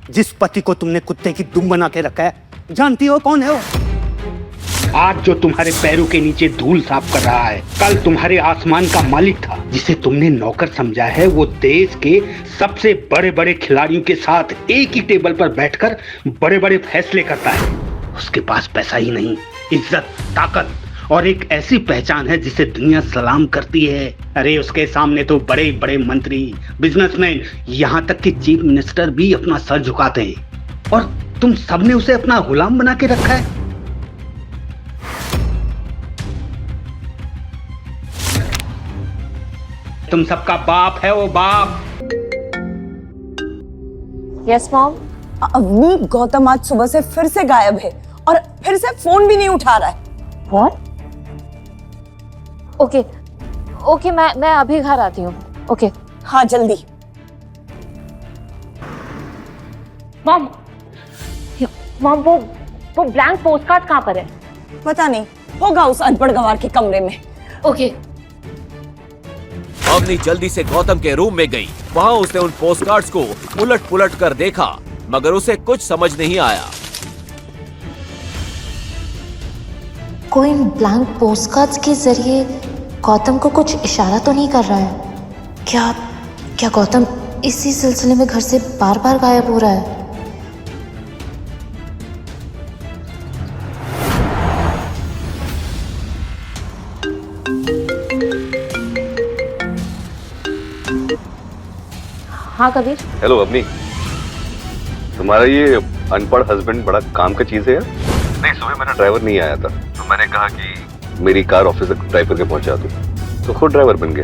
जिस पति को तुमने कुत्ते की दुम बना के रखा है, जानती हो कौन है वो? आज जो तुम्हारे पैरों के नीचे धूल साफ कर रहा है, कल तुम्हारे आसमान का मालिक था। जिसे तुमने नौकर समझा है, वो देश के सबसे बड़े बड़े खिलाड़ियों के साथ एक ही टेबल पर बैठकर बड़े बड़े फैसले करता है। उसके पास पैसा ही नहीं, इज्जत, ताकत और एक ऐसी पहचान है जिसे दुनिया सलाम करती है। अरे उसके सामने तो बड़े बड़े मंत्री, बिजनेसमैन, यहाँ तक कि चीफ मिनिस्टर भी अपना सर झुकाते हैं, और तुम सबने उसे अपना गुलाम बना के रखा है। तुम सबका बाप है वो, बाप। Yes mom. अवनी, गौतम आज सुबह से फिर से गायब है और फिर से फोन भी नहीं उठा रहा है। What? ओके, मैं अभी घर आती हूँ। ओके। हाँ जल्दी। मॉम वो ब्लैंक पोस्ट कार्ड कहाँ पर है? पता नहीं, होगा उस अनपढ़ गंवार के कमरे में। ओके। अवनी जल्दी से गौतम के रूम में गई। वहाँ उसने उन पोस्टकार्ड्स को उलट पुलट कर देखा, मगर उसे कुछ समझ नहीं आया। कोई ब्लैंक पोस्टकार्ड्स के जरिए गौतम को कुछ इशारा तो नहीं कर रहा है? क्या गौतम इसी सिलसिले में घर से बार बार गायब हो रहा है? हाँ कबीर। हेलो अवनी, तुम्हारा ये अनपढ़ हस्बैंड बड़ा काम का चीज है यार। नहीं, सुबह मेरा ड्राइवर नहीं आया था, तो मैंने कहा कि मेरी कार ऑफिस तक ड्राइव करके पहुंचा दूं, तो खुद ड्राइवर बन गया।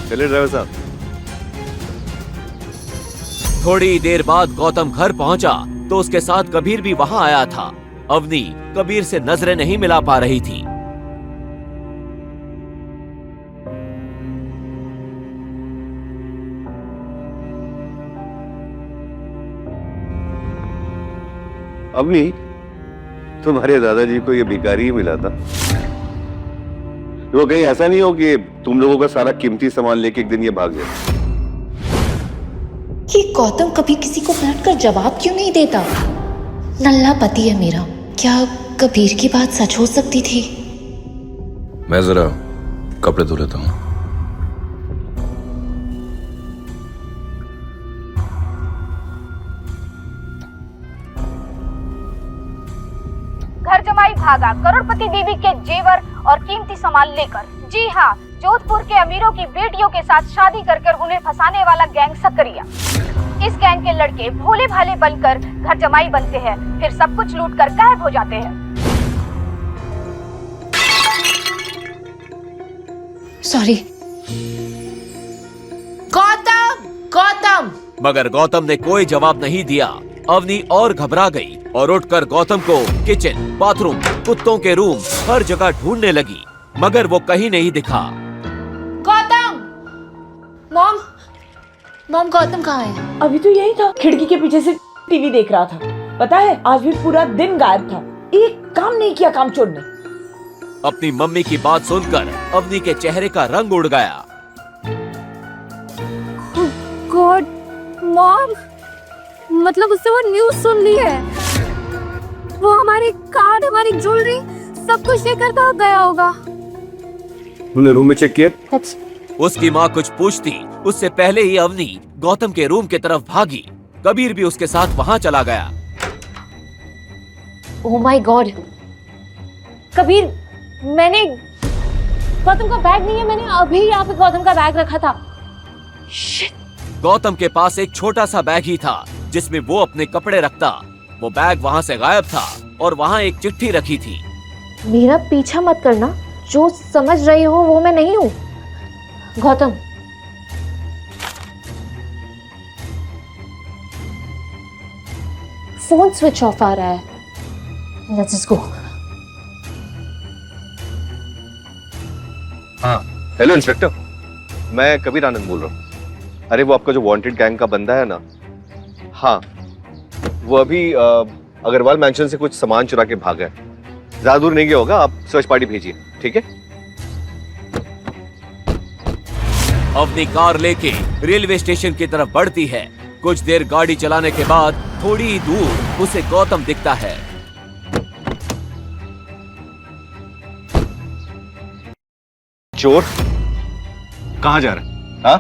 चलिए ड्राइवर साहब। थोड़ी देर बाद गौतम घर पहुंचा तो उसके साथ कबीर भी वहां आया था। अवनी कबीर से नजरें नहीं मिला पा रही थी। अवनी, तुम्हारे दादाजी को ये भिखारी ही मिला था। वो कहीं ऐसा नहीं हो कि तुम लोगों का सारा कीमती सामान लेके एक दिन ये भाग जाए। ये गौतम कभी किसी को पलट कर जवाब क्यों नहीं देता? नल्ला पति है मेरा, क्या कबीर की बात सच हो सकती थी? मैं जरा कपड़े धो लेता हूँ। घर जमाई भागा करोड़पति बीवी के जेवर और कीमती सामान लेकर। जी हाँ, जोधपुर के अमीरों की बेटियों के साथ शादी कर उन्हें फंसाने वाला गैंग सकरिया। इस गैंग के लड़के भोले भाले बनकर घर जमाई बनते हैं, फिर सब कुछ लूट कर गायब हो जाते हैं। सॉरी। गौतम। मगर गौतम ने कोई जवाब नहीं दिया। अवनी और घबरा गई और उठकर गौतम को किचन, बाथरूम, कुत्तों के रूम, हर जगह ढूंढने लगी, मगर वो कहीं नहीं दिखा। गौतम! मॉम गौतम कहाँ है? अभी तो यही था, खिड़की के पीछे से टीवी देख रहा था। पता है, आज भी पूरा दिन गायब था, एक काम नहीं किया कामचोर ने। अपनी मम्मी की बात सुनकर अवनी के चेहरे का रंग उड़ गया। गॉड मॉम, मतलब उससे वो न्यूज़ सुन ली है। वो हमारी कार, हमारी ज्वेलरी, सब कुछ लेकर कहाँ गया होगा? तुमने रूम में चेक किया? उसकी माँ कुछ पूछती उससे पहले ही अवनी गौतम के रूम की तरफ भागी। कबीर भी उसके साथ वहाँ चला गया। ओह माय गॉड कबीर, मैंने गौतम का बैग नहीं है, मैंने अभी यहाँ पे गौतम का बैग रखा था। शिट। गौतम के पास एक छोटा सा बैग ही था जिसमें वो अपने कपड़े रखता। वो बैग वहाँ से गायब था और वहाँ एक चिट्ठी रखी थी। मेरा पीछा मत करना, जो समझ रही हो वो मैं नहीं हूँ। गौतम, फोन स्विच ऑफ आ रहा है। Let's just go. हाँ, हेलो इंस्पेक्टर, मैं कबीर आनंद बोल रहा हूँ। अरे वो आपका जो वांटेड गैंग का बंदा है ना, हाँ, वो अभी अग्रवाल मैंशन से कुछ सामान चुरा के भागा है। ज्यादा दूर नहीं गया होगा, आप सर्च पार्टी भेजिए, ठीक है? अवनी कार लेके रेलवे स्टेशन की तरफ बढ़ती है। कुछ देर गाड़ी चलाने के बाद थोड़ी ही दूर उसे गौतम दिखता है। चोर कहाँ जा रहा है? हाँ?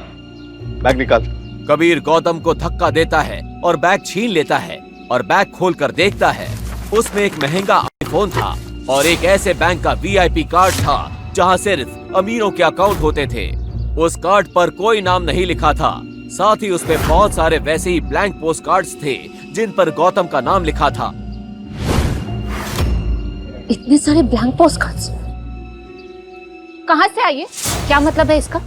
बैग निकाल। कबीर गौतम को धक्का देता है और बैग छीन लेता है और बैग खोलकर देखता है उसमें एक महंगा आईफोन था और एक ऐसे बैंक का वीआईपी कार्ड था जहां सिर्फ अमीरों के अकाउंट होते थे। उस कार्ड पर कोई नाम नहीं लिखा था, साथ ही उसमें बहुत सारे वैसे ही ब्लैंक पोस्ट कार्ड्स थे जिन पर गौतम का नाम लिखा था। इतने सारे ब्लैंक पोस्ट कार्ड्स कहाँ से आए? क्या मतलब है इसका?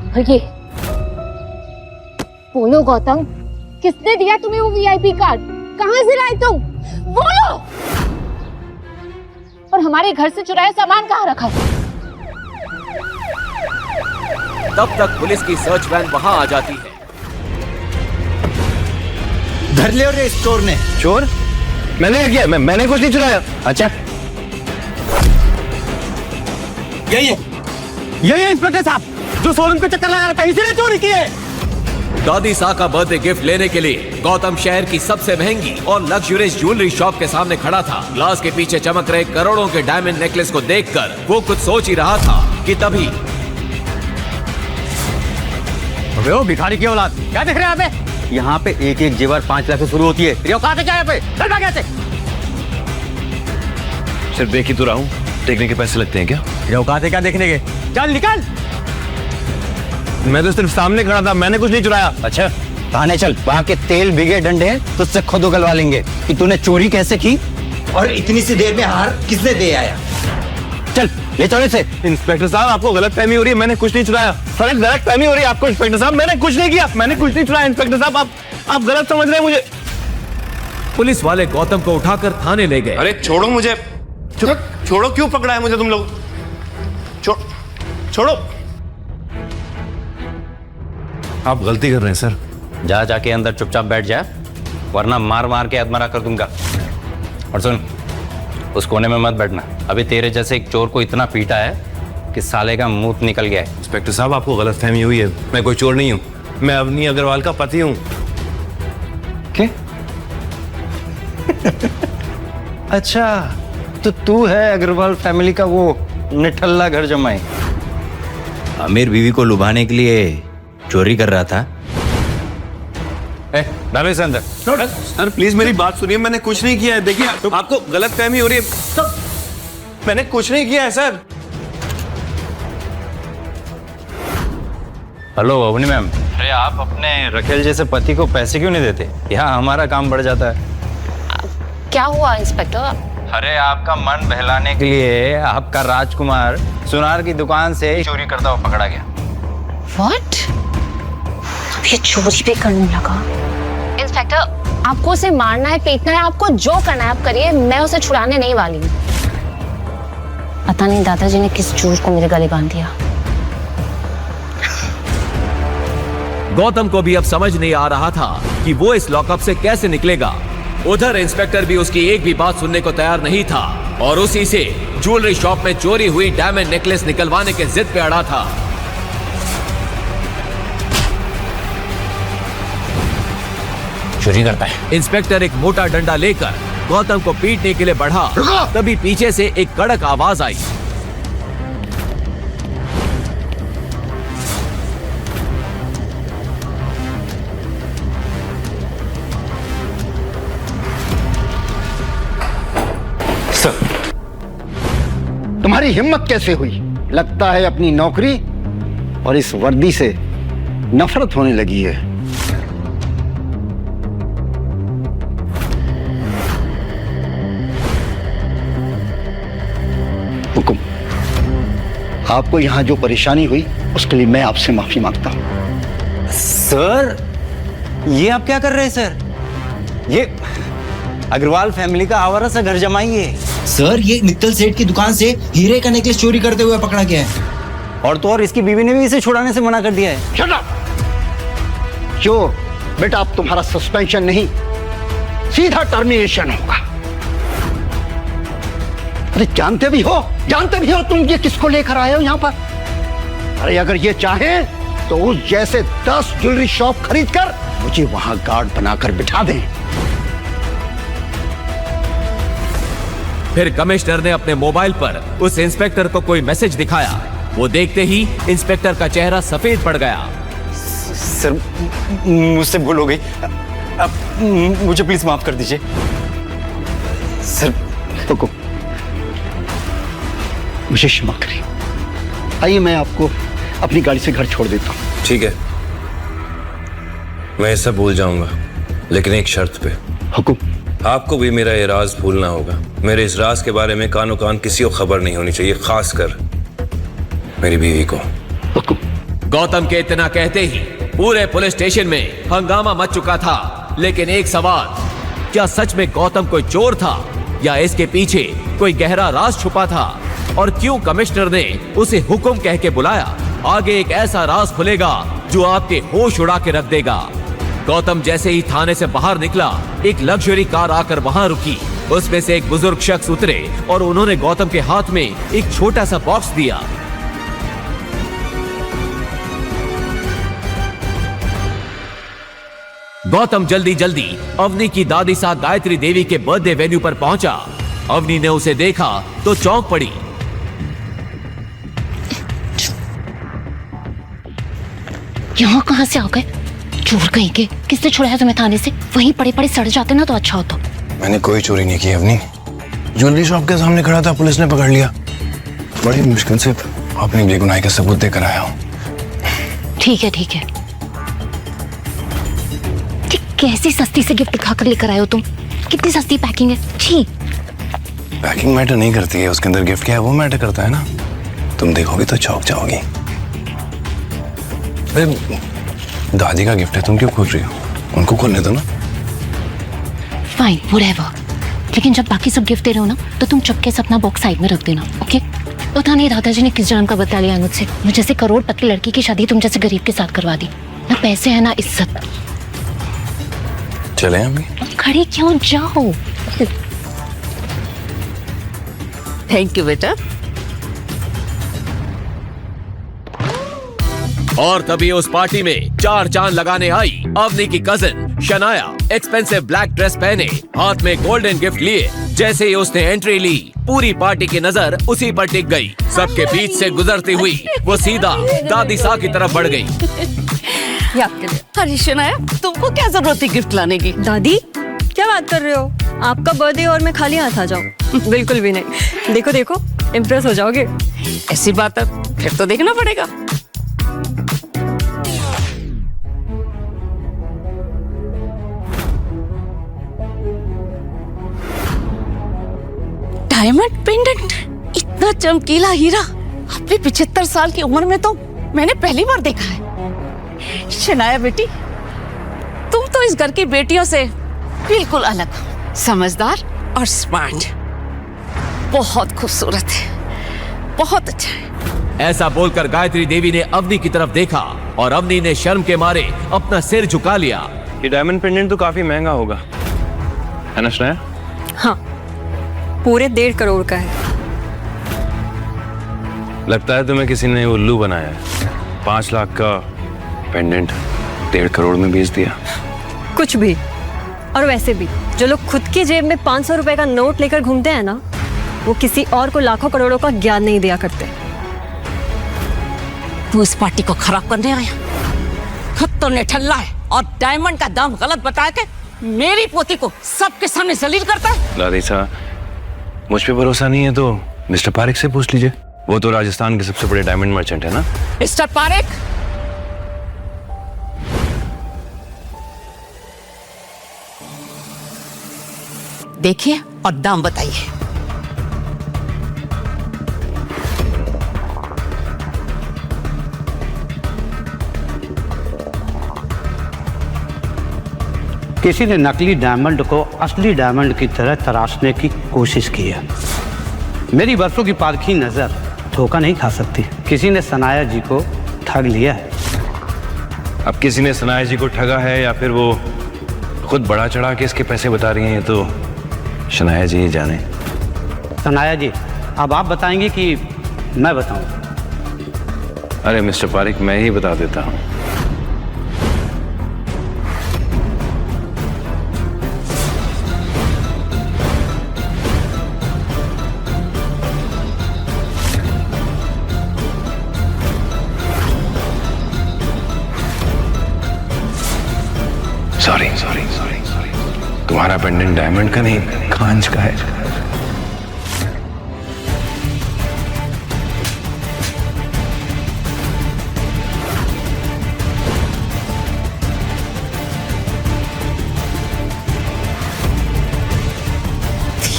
और ये बोलो गौतम, किसने दिया तुम्हें वो वीआईपी कार्ड? कहाँ से लाए तुम? बोलो। और हमारे घर से चुराया सामान कहाँ रखा है? तब तक पुलिस की सर्च वैन वहां आ जाती है। धर ले रे इस चोर ने। चोर? मैंने किया? मैंने कुछ नहीं चुराया। अच्छा यही है इंस्पेक्टर साहब जो शोरूम के चक्कर लगा रहा था, इसीने चोरी की है। दादी सा का बर्थडे गिफ्ट लेने के लिए गौतम शहर की सबसे महंगी और लग्जरियस ज्वेलरी शॉप के सामने खड़ा था। ग्लास के पीछे चमक रहे करोड़ों के डायमंड नेकलेस को देखकर वो कुछ सोच ही रहा था कि तभी अबे ओ भिखारी की औलाद, क्या देख रहे हैं आप? यहाँ पे एक एक जेवर 5 लाख से शुरू होती है। तेरी औकात है क्या यहाँ पे? चल भाग यहाँ से। सिर्फ देख ही तो रहा हूँ, देखने के पैसे लगते हैं क्या? तेरी औकात है क्या देखने के? चल निकल। मैं तो सिर्फ सामने खड़ा था, मैंने कुछ नहीं चुराया। अच्छा थाने चल, वहाँ के तेल भिगे डंडे हैं तुझसे खुद उगलवा लेंगे कि तूने चोरी कैसे की और इतनी सी देर में हार किसने दे आया? चल ले चलो इसे। इंस्पेक्टर साहब आपको गलत फहमी हो रही है, मैंने कुछ नहीं चुराया। सर गलत फहमी हो रही है आपको इंस्पेक्टर साहब, मैंने कुछ नहीं किया, मैंने कुछ नहीं चुराया। इंस्पेक्टर साहब आप गलत समझ रहे हैं मुझे। पुलिस वाले गौतम को उठाकर थाने ले गए। अरे छोड़ो मुझे, छोड़ो, क्यों पकड़ा है मुझे तुम लोग? छोड़ो। आप गलती कर रहे हैं सर। जा जाके अंदर चुपचाप बैठ जा, वरना मार मार के अधमरा कर दूंगा। और सुन, उस कोने में मत बैठना, अभी तेरे जैसे एक चोर को इतना पीटा है कि साले का मुंह निकल गया है। इंस्पेक्टर साहब आपको गलत फहमी हुई है, मैं कोई चोर नहीं हूँ, मैं अवनी अग्रवाल का पति हूँ। क्या? अच्छा तो तू है अग्रवाल फैमिली का वो निठल्ला घर जमाई? अमीर बीवी को लुभाने के लिए चोरी कर रहा था। डालो इसे अंदर। सर प्लीज मेरी बात सुनिए, मैंने कुछ नहीं किया है। देखिए आपको गलत फहमी हो रही है, सब मैंने कुछ नहीं किया है सर। हेलो अवनी मैम, अरे आप अपने रखेल जैसे पति को पैसे क्यों नहीं देते? यहाँ हमारा काम बढ़ जाता है। क्या हुआ इंस्पेक्टर? अरे आपका मन बहलाने के लिए आपका राजकुमार सुनार की दुकान से चोरी करता हुआ पकड़ा गया। व्हाट? ये चोरी भी करने लगा? इंस्पेक्टर आपको उसे मारना है, पीटना है, आपको जो करना है आप करिए, मैं उसे छुड़ाने नहीं वाली हूँ। पता नहीं दादाजी ने किस चोर को मेरे गले बांध दिया। गौतम को भी अब समझ नहीं आ रहा था कि वो इस लॉकअप से कैसे निकलेगा। उधर इंस्पेक्टर भी उसकी एक भी बात सुनने को तैयार नहीं था और उसी से ज्वेलरी शॉप में चोरी हुई डायमंड नेकलेस निकलवाने के जिद पे अड़ा था। चोरी करता है। इंस्पेक्टर एक मोटा डंडा लेकर गौतम को पीटने के लिए बढ़ा, तभी पीछे से एक कड़क आवाज आई। तुम्हारी हिम्मत कैसे हुई? लगता है अपनी नौकरी और इस वर्दी से नफरत होने लगी है। हुकुम, आपको यहां जो परेशानी हुई उसके लिए मैं आपसे माफी मांगता हूं। सर ये आप क्या कर रहे हैं सर? ये अग्रवाल फैमिली का आवारा सा घर जमाई है। सर ये मित्तल सेठ की दुकान से हीरे का नेकलेस चोरी करते हुए पकड़ा गया है। और तो और इसकी बीवी ने भी इसे छुड़ाने से मना कर दिया है। Shut up! चोर बेटा, अब तुम्हारा सस्पेंशन नहीं, सीधा टर्मिनेशन होगा। अरे जानते भी हो तुम ये किसको लेकर आए हो यहाँ पर? अरे अगर ये चाहे तो उस जैसे 10 ज्वेलरी शॉप खरीद कर मुझे वहां गार्ड बनाकर बिठा दें। फिर कमिश्नर ने अपने मोबाइल पर उस इंस्पेक्टर को कोई मैसेज दिखाया। वो देखते ही इंस्पेक्टर का चेहरा सफेद पड़ गया। सर, मुझसे भूल हो गई, मुझे प्लीज माफ कर दीजिए। सर रुको, मुझे क्षमा करिए। आइए मैं आपको अपनी गाड़ी से घर छोड़ देता हूँ। ठीक है, मैं सब भूल जाऊंगा, लेकिन एक शर्त पे। हुकुम। आपको भी मेरा ये राज भूलना होगा। मेरे इस राज के बारे में कानो कान किसी को खबर नहीं होनी चाहिए, खासकर मेरी बीवी को। हुकुम। गौतम के इतना कहते ही पूरे पुलिस स्टेशन में हंगामा मच चुका था। लेकिन एक सवाल, क्या सच में गौतम कोई चोर था या इसके पीछे कोई गहरा राज छुपा था? और क्यों कमिश्नर ने उसे हुक्म कह के बुलाया? आगे एक ऐसा राज खुलेगा जो आपके होश उड़ा के रख देगा। गौतम जैसे ही थाने से बाहर निकला, एक लग्जरी कार आकर वहां रुकी। उसमें से एक बुजुर्ग शख्स उतरे और उन्होंने गौतम के हाथ में एक छोटा सा बॉक्स दिया। गौतम जल्दी जल्दी अवनी की दादी साहब गायत्री देवी के बर्थडे वेन्यू पर पहुंचा। अवनी ने उसे देखा तो चौंक पड़ी। यहाँ कहाँ से आ गए? चोर कहीं के। किसने छुड़ाया तुम्हें थाने से? वहीं पड़े पड़े सड़ जाते ना तो अच्छा होता। मैंने कोई चोरी नहीं की अवनी, ज्वेलरी शॉप के सामने खड़ा था, पुलिस ने पकड़ लिया। बड़ी मुश्किल से अपनी बेगुनाही का सबूत देकर आया हूँ। ठीक है ठीक है। कैसी सस्ती से गिफ्ट खाकर लेकर आए हो तुम? कितनी सस्ती पैकिंग है। छी। पैकिंग मैटर नहीं करती है, उसके अंदर गिफ्ट क्या है वो मैटर करता है ना। तुम देखोगे तो चौंक जाओगी। अरे दादी का गिफ्ट है, तुम क्यों खोल रही हो? उनको खोलने दो ना। Fine, whatever. लेकिन जब बाकी सब गिफ्ट दे रहे हो ना तो तुम चुपके से अपना बॉक्स साइड में रख देना, ओके? पता नहीं दादाजी ने किस जन्म का बता लिया मुझसे। मुझे जैसे करोड़पति लड़की की शादी तुम जैसे गरीब के साथ करवा दी। ना पैसे है ना इज्जत। चले अम्मी? खड़े क्यों, जाओ। थैंक यू बेटा। और तभी उस पार्टी में 4 चांद लगाने आई अवनी की cousin Shanaya. Expensive black dress पहने, हाथ में गोल्डन गिफ्ट लिए। जैसे ही उसने एंट्री ली, पूरी पार्टी की नजर उसी पर टिक गई। सबके बीच से गुजरती हुई वो सीधा दादी साहब की तरफ बढ़ गई। अरे शनाया, तुमको क्या जरूरत थी गिफ्ट लाने की? दादी क्या बात कर रहे हो? आपका बर्थडे और मैं खाली हाथ आ जाऊं? बिल्कुल भी नहीं। देखो देखो, इम्प्रेस हो जाओगे। ऐसी बात है, फिर तो देखना पड़ेगा। डायमंड पेंडेंट, इतना चमकीला हीरा अपनी 75 साल की उम्र में तो मैंने पहली बार देखा है। शनाया बेटी, तुम तो इस घर की बेटियों से बिल्कुल अलग, समझदार और स्मार्ट। बहुत खूबसूरत है, बहुत अच्छा है। ऐसा बोलकर गायत्री देवी ने अवनी की तरफ देखा और अवनी ने शर्म के मारे अपना सिर झुका लिया। ये डायमंड पेंडेंट तो काफी महंगा होगा, है ना शनाया? हाँ, पूरे 1.5 करोड़ का है। लगता है तुम्हें किसी ने उल्लू बनाया है। 5 लाख का पेंडेंट 1.5 करोड़ में बेच दिया। कुछ भी। और वैसे भी जो लोग खुद की जेब में 500 रुपए का नोट लेकर घूमते हैं ना, वो किसी और को लाखों करोड़ों का ज्ञान नहीं दिया करते। तू इस पार्टी को खराब करने आया, खुद तो निठल्ला है और डायमंड का दाम गलत बता के मेरी पोती को सबके सामने जलील करता है। दादी साहब, मुझ पे भरोसा नहीं है तो मिस्टर पारेख से पूछ लीजिए। वो तो राजस्थान के सबसे बड़े डायमंड मर्चेंट है ना। मिस्टर पारेख, देखिए और दाम बताइए। किसी ने नकली डायमंड को असली डायमंड की तरह तराशने की कोशिश की है। मेरी बरसों की पारखी नजर धोखा नहीं खा सकती। किसी ने सनाया जी को ठग लिया है। अब किसी ने सनाया जी को ठगा है या फिर वो खुद बढ़ा चढ़ा के इसके पैसे बता रही हैं, ये तो शनाया जी ही जाने। सनाया जी, अब आप बताएंगे कि मैं बताऊं? अरे मिस्टर पारिक, मैं ही बता देता हूं। सॉरी सॉरी सॉरी सॉरी, तुम्हारा पेंडेंट डायमंड का नहीं, कांच का है।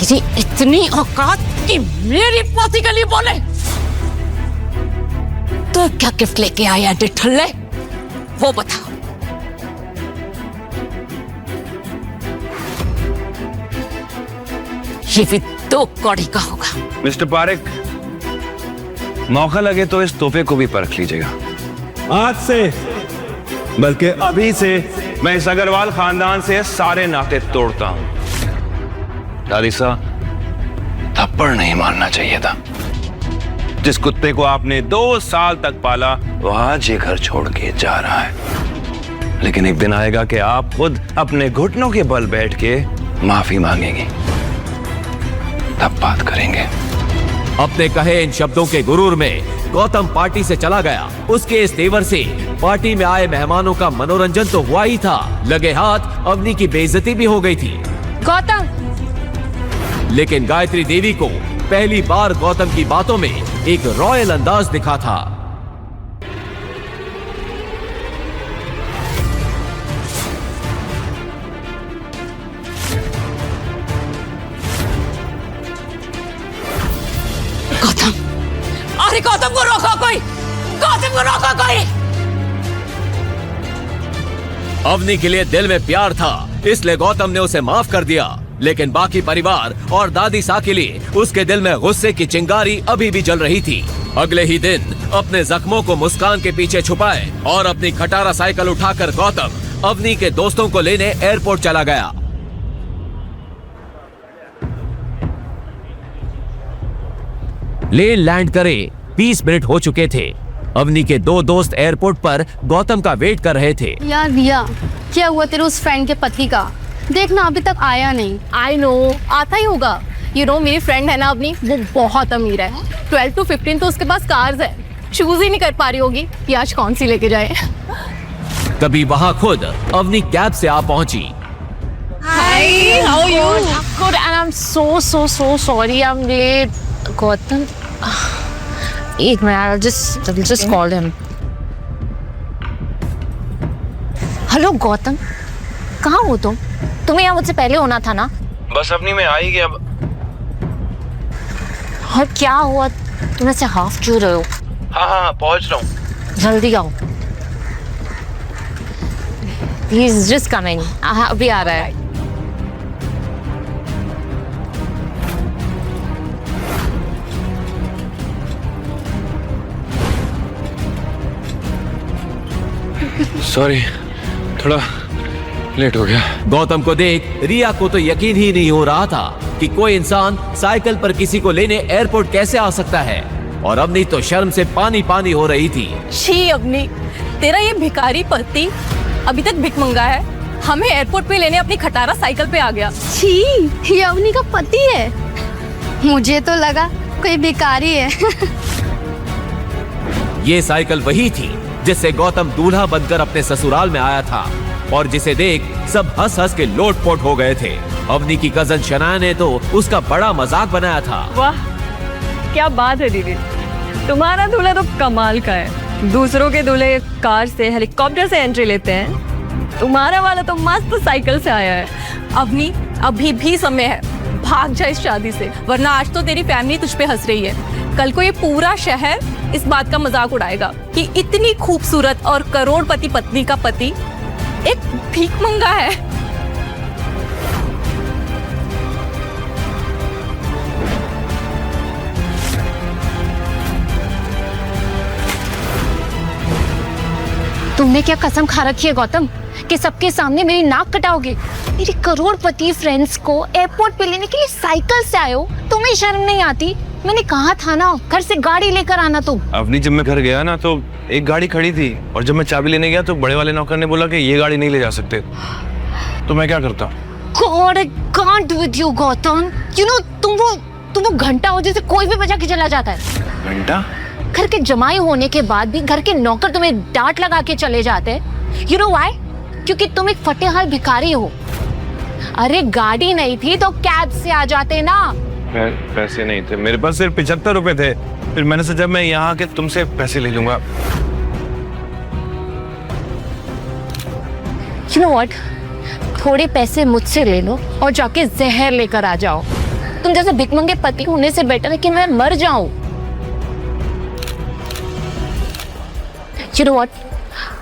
तेरी इतनी औकात कि मेरी पति के लिए बोले? तो क्या गिफ्ट लेके आया डिठल्ले, वो बताओ। ये भी 2 कौड़ी का होगा। मिस्टर पारिक, मौका लगे तो इस तोहफे को भी परख लीजिएगा। आज से, बल्कि अभी से, मैं इस अग्रवाल खानदान से सारे नाते तोड़ता हूं। दादी साहब, थप्पड़ नहीं मारना चाहिए था। जिस कुत्ते को आपने 2 साल तक पाला, वो आज ये घर छोड़ के जा रहा है। लेकिन एक दिन आएगा कि आप खुद अपने घुटनों के बल बैठ के माफी मांगेंगे, तब बात करेंगे। अपने कहे इन शब्दों के गुरूर में गौतम पार्टी से चला गया। उसके इस तेवर से पार्टी में आए मेहमानों का मनोरंजन तो हुआ ही था, लगे हाथ अवनी की बेइज्जती भी हो गई थी। गौतम, लेकिन गायत्री देवी को पहली बार गौतम की बातों में एक रॉयल अंदाज दिखा था। गौतम, अरे गौतम को रोको कोई, गौतम को रोको कोई। अवनी के लिए दिल में प्यार था, इसलिए गौतम ने उसे माफ कर दिया। लेकिन बाकी परिवार और दादी सा के लिए उसके दिल में गुस्से की चिंगारी अभी भी जल रही थी। अगले ही दिन अपने जख्मों को मुस्कान के पीछे छुपाए और अपनी खटारा साइकिल उठाकर गौतम अवनी के दोस्तों को लेने एयरपोर्ट चला गया। लेन लैंड करे 20 मिनट हो चुके थे। अवनी के 2 दोस्त एयरपोर्ट पर गौतम का वेट कर रहे थे। यार रिया, क्या हुआ तेरे उस फ्रेंड के पति का? देखना अभी तक आया नहीं। आई नो, आता ही होगा। मेरी फ्रेंड है ना अपनी, वो बहुत अमीर है। 12 to 15 तो उसके पास कार्स है, चूज ही नहीं कर पा रही होगी कि आज कौन सी लेके जाए। तभी वहां खुद अवनी कैब से आ पहुंची। Hi, how are you? Good, and I'm so sorry I'm late. Gautam, एक minute, I'll just call him. Hello Gautam, कहाँ हो तुम? तुम्हें यहाँ मुझसे पहले होना था ना? बस अपनी में आ ही गया। और क्या हुआ, तुम ऐसे हाफ क्यों रहे हो? हाँ पहुंच रहा हूँ। जल्दी आओ। He's just coming. अभी आ रहा है। सॉरी, थोड़ा लेट हो गया। गौतम को देख रिया को तो यकीन ही नहीं हो रहा था कि कोई इंसान साइकिल पर किसी को लेने एयरपोर्ट कैसे आ सकता है, और अवनी तो शर्म से पानी पानी हो रही थी। छी अवनी, तेरा ये भिखारी पति अभी तक भिख मंगा है, हमें एयरपोर्ट पे लेने अपनी खटारा साइकिल पे आ गया। छी, ये अवनी का पति है? मुझे तो लगा कोई भिखारी है। ये साइकिल वही थी जिससे गौतम दूल्हा बनकर अपने ससुराल में आया था, और जिसे देख सब हंस हंस के लोटपोट हो गए थे। अवनी की कजन शनाया ने तो उसका बड़ा मजाक बनाया था। वाह, क्या बात है दीदी, तुम्हारा दूल्हा तो कमाल का है। दूसरों के दूल्हे कार से, हेलीकॉप्टर से एंट्री लेते हैं, तुम्हारा वाला तो मस्त साइकिल से आया है। अवनी, अभी भी समय है, भाग जा इस शादी से, वरना आज तो तेरी फैमिली तुझ पे हंस रही है। कल को ये पूरा शहर इस बात का मजाक उड़ाएगा कि इतनी खूबसूरत और करोड़पति पत्नी का पति एक भीख मंगा है। तुमने क्या कसम खा रखी है गौतम कि सबके सामने मेरी नाक कटाओगे? मेरी करोड़पति फ्रेंड्स को एयरपोर्ट पे लेने के लिए साइकिल से आए हो, तुम्हें शर्म नहीं आती? मैंने कहा था ना घर से गाड़ी लेकर आना तुम। अवनी जब मैं घर गया ना तो एक गाड़ी खड़ी थी और जब मैं चाबी लेने गया तो बड़े वाले नौकर ने बोला कि ये गाड़ी नहीं ले जा सकते, तो मैं क्या करता? God, I can't with you, Gautam. You know, तुम वो घंटा हो जैसे कोई भी बजा के चला जाता है। घंटा? घर के जमाई होने के बाद भी घर के नौकर तुम्हें डांट लगा के चले जाते हैं। You know why? क्योंकि तुम एक फटेहाल भिखारी हो। अरे गाड़ी नहीं थी तो कैब से आ जाते ना। पैसे नहीं थे मेरे पास, सिर्फ 75 रुपए थे। फिर मैंने सोचा मैं यहाँ आके तुमसे पैसे ले लूंगा। You know what? थोड़े पैसे मुझसे ले लो और जाके जहर लेकर आ जाओ। तुम जैसे भिखमंगे पति होने से बेटर है कि मैं मर जाऊं। You know what?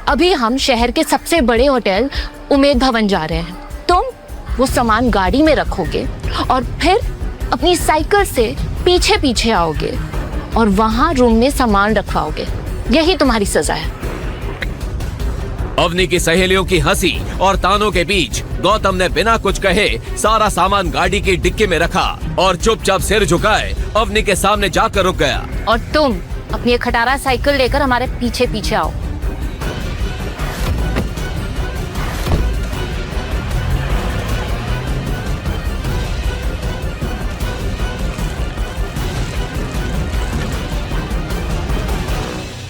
अभी हम शहर के सबसे बड़े होटल उमेद भवन जा रहे हैं। तुम वो सामान गाड़ी में रखोगे और फिर अपनी साइकिल से पीछे पीछे आओगे और वहां रूम में सामान रखवाओगे। यही तुम्हारी सजा है। अवनी की सहेलियों की हंसी और तानों के बीच गौतम ने बिना कुछ कहे सारा सामान गाड़ी की डिक्की में रखा और चुपचाप सिर झुकाए अवनी के सामने जाकर रुक गया। और तुम अपनी एक खटारा साइकिल लेकर हमारे पीछे पीछे आओ।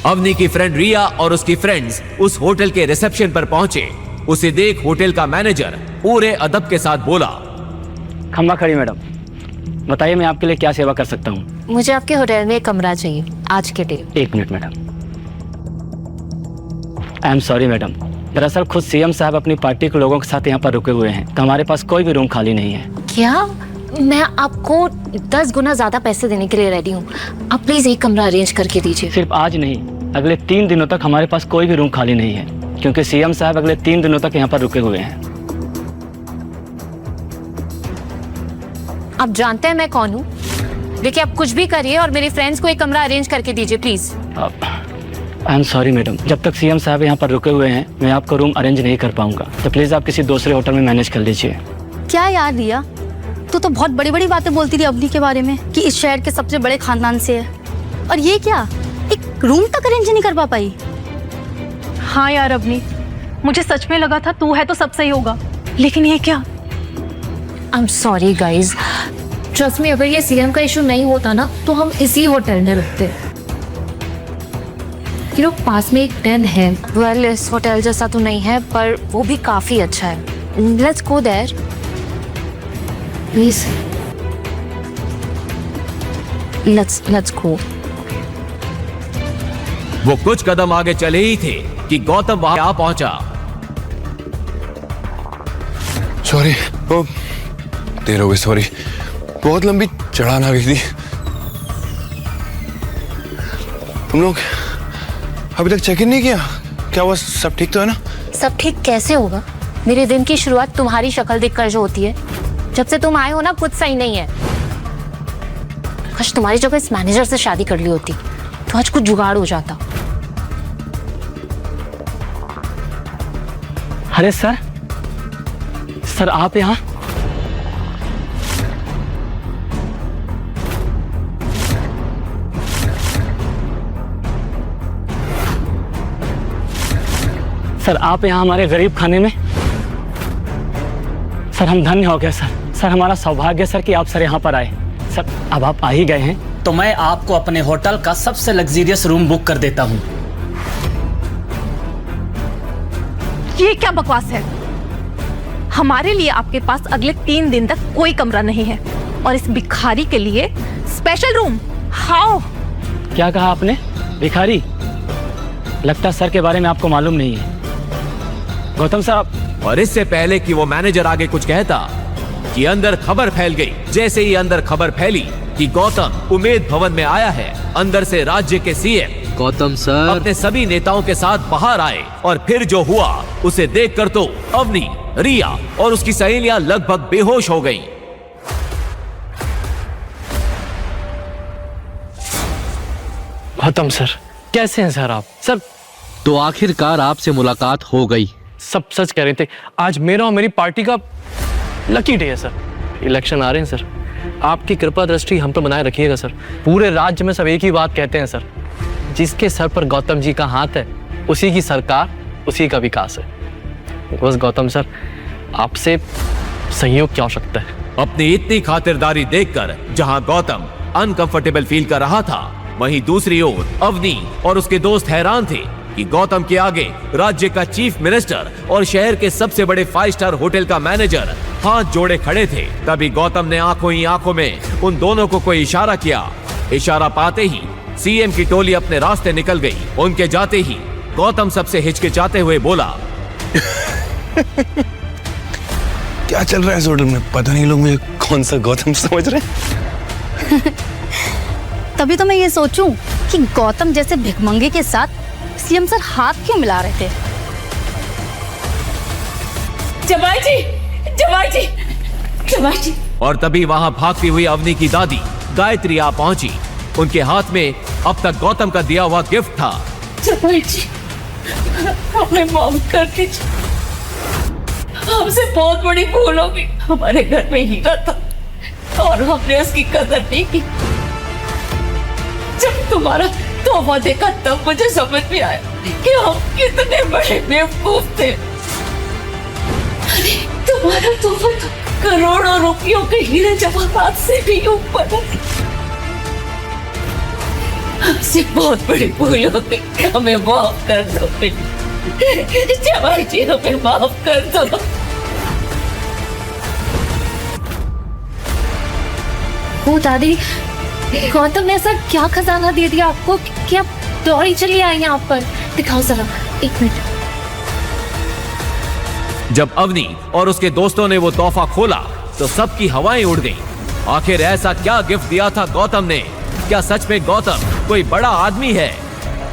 अवनी की फ्रेंड रिया और उसकी फ्रेंड्स उस होटल के रिसेप्शन पर पहुंचे। उसे देख होटल का मैनेजर पूरे अदब के साथ बोला, खम्बा खड़ी मैडम, बताइए मैं आपके लिए क्या सेवा कर सकता हूँ? मुझे आपके होटल में एक कमरा चाहिए आज के डे। एक minute madam. I am sorry madam, दरअसल खुद सीएम साहब अपनी पार्टी के लोगों के साथ यहाँ पर रुके हुए हैं तो हमारे पास कोई भी रूम खाली नहीं है। क्या? मैं आपको 10 गुना ज्यादा पैसे देने के लिए रेडी हूँ। आप प्लीज एक कमरा अरेंज करके दीजिए। सिर्फ आज नहीं, अगले 3 दिनों तक हमारे पास कोई भी रूम खाली नहीं है क्योंकि सीएम साहब अगले 3 दिनों तक यहाँ पर रुके हुए हैं। आप जानते हैं मैं कौन हूँ, देखिए आप कुछ भी करिए और मेरे फ्रेंड्स को एक कमरा अरेंज करके दीजिए please. I am sorry madam, जब तक सीएम साहब यहाँ पर रुके हुए हैं मैं आपको रूम अरेंज नहीं कर पाऊंगा, तो प्लीज आप किसी दूसरे होटल में मैनेज कर लीजिए। क्या यार रिया, तू तो बहुत बड़ी बड़ी बातें बोलती थी अवनी के बारे में कि इस शहर के सबसे बड़े खानदान से है, और ये क्या, एक रूम तक अरेंज नहीं कर पाई? हाँ यार अवनी, मुझे सच में लगा था तू है तो सब सही होगा, लेकिन ये क्या? I am sorry guys, trust me, अगर ये सीएम का इशू नहीं होता ना तो हम इसी होटल में रुकते। You know, पास में एक डेन है। वेल, इस होटल जैसा तो नहीं है पर वो भी काफी अच्छा है। Let's go there please. Let's go. वो कुछ कदम आगे चले ही थे कि गौतम वहां आ पहुंचा। सॉरी, वो देर हो गई, सॉरी, बहुत लंबी चढ़ान आ गई थी। तुम लोग अभी तक चेक इन नहीं किया? क्या हुआ, सब ठीक तो है ना? सब ठीक कैसे होगा? मेरे दिन की शुरुआत तुम्हारी शक्ल देखकर जो होती है, जब से तुम आए हो ना कुछ सही नहीं है। काश तुम्हारी जगह इस मैनेजर से शादी कर ली होती तो आज कुछ जुगाड़ हो जाता। अरे सर आप यहाँ? सर आप यहाँ हमारे गरीब खाने में? सर हम धन्य हो गए सर हमारा सौभाग्य सर कि आप सर यहाँ पर आए। सर अब आप आ ही गए हैं तो मैं आपको अपने होटल का सबसे लग्जरियस रूम बुक कर देता हूँ। ये क्या बकवास है? हमारे लिए आपके पास अगले 3 दिन तक कोई कमरा नहीं है और इस भिखारी के लिए स्पेशल रूम। हाउ? क्या कहा आपने? भिखारी? लगता सर के बारे में आपको मालूम नहीं है। गौतम साहब। और इससे पहले कि वो मैनेजर आगे कुछ कहता कि अंदर खबर फैल गई। जैसे ही अंदर खबर फैली कि गौतम उमेद भवन में आया है, अंदर से राज्य के सीएम गौतम सर अपने सभी नेताओं के साथ बाहर आए और फिर जो हुआ उसे देखकर तो अवनी, रिया और उसकी सहेलियां लगभग बेहोश हो गईं। गौतम सर कैसे हैं सर आप? सर तो आखिरकार आपसे मुलाकात हो गई। सब सच कह रहे थे। आज मेरा और मेरी पार्टी का लकी डे है सर। इलेक्शन आ रहे हैं सर, आपकी कृपा दृष्टि हम पर बनाए रखिएगा सर। पूरे राज्य में सब एक ही बात कहते हैं सर, जिसके सर पर गौतम जी का हाथ है उसी की सरकार, उसी का विकास है। बस गौतम सर, आपसे सहयोग की आवश्यकता है। अपनी इतनी खातिरदारी देखकर जहां गौतम अनकंफर्टेबल फील कर रहा था, वहीं दूसरी ओर अवनी और उसके दोस्त हैरान थे कि गौतम के आगे राज्य का चीफ मिनिस्टर और शहर के सबसे बड़े 5 स्टार होटल का मैनेजर हाथ जोड़े खड़े थे। तभी गौतम ने आंखों ही आंखों में उन दोनों को कोई इशारा किया। इशारा पाते ही सीएम की टोली अपने रास्ते निकल गई। उनके जाते ही गौतम सबसे हिचकिचाते हुए बोला, क्या चल रहा है इस होटल में? पता नहीं लोग मुझे कौन सा गौतम समझ रहे हैं। तभी तो मैं ये सोचूं कि गौतम जैसे भिखमंगे के साथ सीएम सर हाथ क्यों मिला रहे थे। जमाई जी, जमाई जी, जमाई जी। और तभी वहां भागती हुई अवनी की दादी गायत्री आ पहुंची। उनके हाथ में अब तक गौतम का दिया हुआ गिफ्ट था। जमाई जी, हमें माफ कर दीजिए, हमसे बहुत बड़ी भूल हो गई। हमारे घर में हीरा था और हमने उसकी कदर नहीं की। जब तुम्हारा तोहफा देखा तब मुझे समझ में आया कि हम कितने बड़े बेवकूफ थे। अरे तुम्हारा तोहफा तो करोड़ों रुपयों के हीरे जवाहरात से भी ऊपर है। हमसे बहुत बड़ी भूल हो गई, हमें माफ कर दो। जवाई जी, हमें माफ कर दो। ओ दादी, गौतम ने ऐसा क्या खजाना दे दिया आपको कि आप दौड़ी चली आई यहाँ पर? दिखाओ जरा, 1 मिनट। जब अवनी और उसके दोस्तों ने वो तोहफा खोला तो सबकी हवाएं उड़ गईं। आखिर ऐसा क्या गिफ्ट दिया था गौतम ने? क्या सच में गौतम कोई बड़ा आदमी है?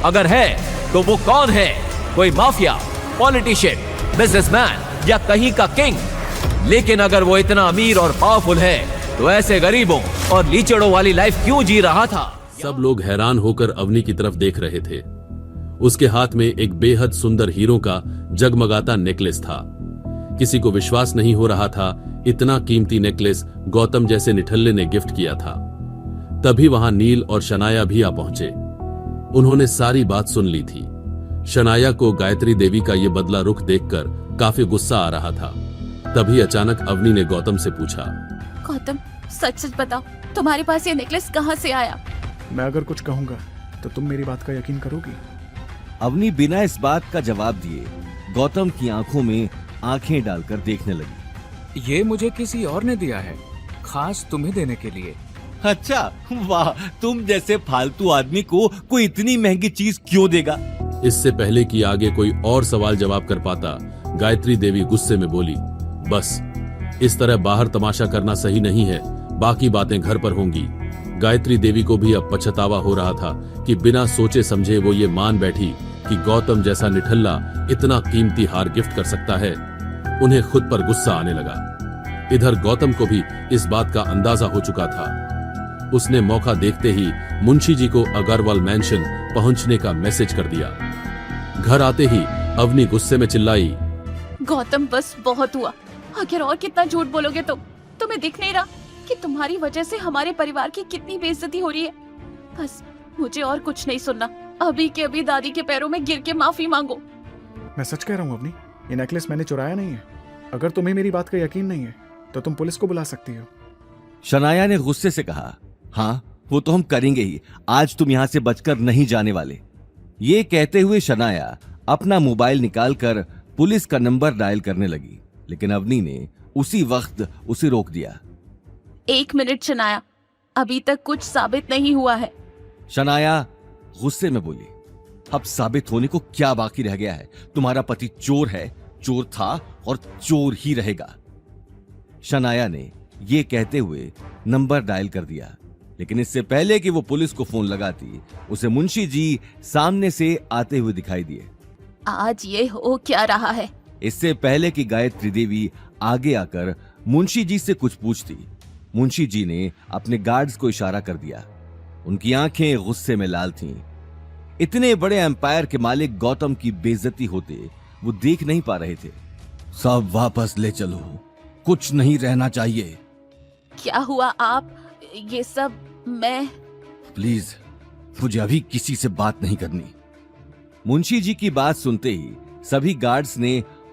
अगर है तो वो कौन है? कोई माफिया, पॉलिटिशियन, बिजनेसमैन या कहीं का किंग? लेकिन अगर वो इतना अमीर और पावरफुल है तो ऐसे गरीबों और लीचड़ों वाली लाइफ क्यों जी रहा था? सब लोग हैरान होकर अवनी की तरफ देख रहे थे। उसके हाथ में एक बेहद सुंदर हीरों का जगमगाता नेकलेस था। किसी को विश्वास नहीं हो रहा था इतना कीमती नेकलेस गौतम जैसे निठल्ले ने गिफ्ट किया था। तभी वहां नील और शनाया भी आ पहुंचे। उन्होंने सारी बात सुन ली थी। शनाया को गायत्री देवी का ये बदला रुख देखकर काफी गुस्सा आ रहा था। तभी अचानक अवनी ने गौतम से पूछा, गौतम, सच सच बताओ, तुम्हारे पास ये नेकलेस कहाँ से आया? मैं अगर कुछ कहूंगा तो तुम मेरी बात का यकीन करोगी? अवनी बिना इस बात का जवाब दिए गौतम की आंखों में आंखें डालकर देखने लगी। ये मुझे किसी और ने दिया है, खास तुम्हें देने के लिए। अच्छा, वाह, तुम जैसे फालतू आदमी को कोई इतनी महंगी चीज क्यों देगा? इससे पहले कि आगे कोई और सवाल जवाब कर पाता, गायत्री देवी गुस्से में बोली, बस इस तरह बाहर तमाशा करना सही नहीं है, बाकी बातें घर पर होंगी। गायत्री देवी को भी अब पछतावा हो रहा था कि बिना सोचे समझे वो ये मान बैठी कि गौतम जैसा निठल्ला इतना कीमती हार गिफ्ट कर सकता है। उन्हें खुद पर गुस्सा आने लगा। इधर गौतम को भी इस बात का अंदाजा हो चुका था। उसने मौका देखते ही मुंशी जी को अग्रवाल मैंशन पहुंचने का मैसेज कर दिया। घर आते ही अवनी गुस्से में चिल्लाई, गौतम, बस बहुत हुआ। आखिर और कितना झूठ बोलोगे तुम? तुम्हें दिख नहीं रहा कि तुम्हारी वजह से हमारे परिवार की कितनी बेइज्जती हो रही है? बस मुझे और कुछ नहीं सुनना। अभी के अभी दादी के पैरों में गिर के माफी मांगो। मैं सच कह रहा हूँ अवनी, ये नेकलेस मैंने चुराया नहीं है। अगर तुम्हें मेरी बात का यकीन नहीं है तो तुम पुलिस को बुला सकती हो। शनाया ने गुस्से से कहा, हाँ वो तो हम करेंगे ही, आज तुम यहां से बचकर नहीं जाने वाले। ये कहते हुए शनाया अपना मोबाइल निकालकर पुलिस का नंबर डायल करने लगी, लेकिन अवनी ने उसी वक्त उसे रोक दिया। 1 मिनट शनाया, अभी तक कुछ साबित नहीं हुआ है। शनाया गुस्से में बोली, अब साबित होने को क्या बाकी रह गया है? तुम्हारा पति चोर है, चोर था और चोर ही रहेगा। शनाया ने यह कहते हुए नंबर डायल कर दिया, लेकिन इससे पहले कि वो पुलिस को फोन लगाती, उसे मुंशी जी सामने से आते हुए दिखाई दिए। आज ये हो क्या रहा है? इससे पहले कि गायत्री देवी आगे आकर मुंशी जी से कुछ पूछती, मुंशी जी ने अपने गार्ड्स को इशारा कर दिया। उनकी आंखें गुस्से में लाल थीं। इतने बड़े एम्पायर के मालिक गौतम की बेइज्जती होते वो देख नहीं पा रहे थे। सब वापस ले चलो, कुछ नहीं रहना चाहिए। क्या हुआ आप ये सब मैं प्लीज मुझे अभी किसी से बात नहीं करनी। मुंशी जी की बात सुनते ही सभी गार्ड्स ने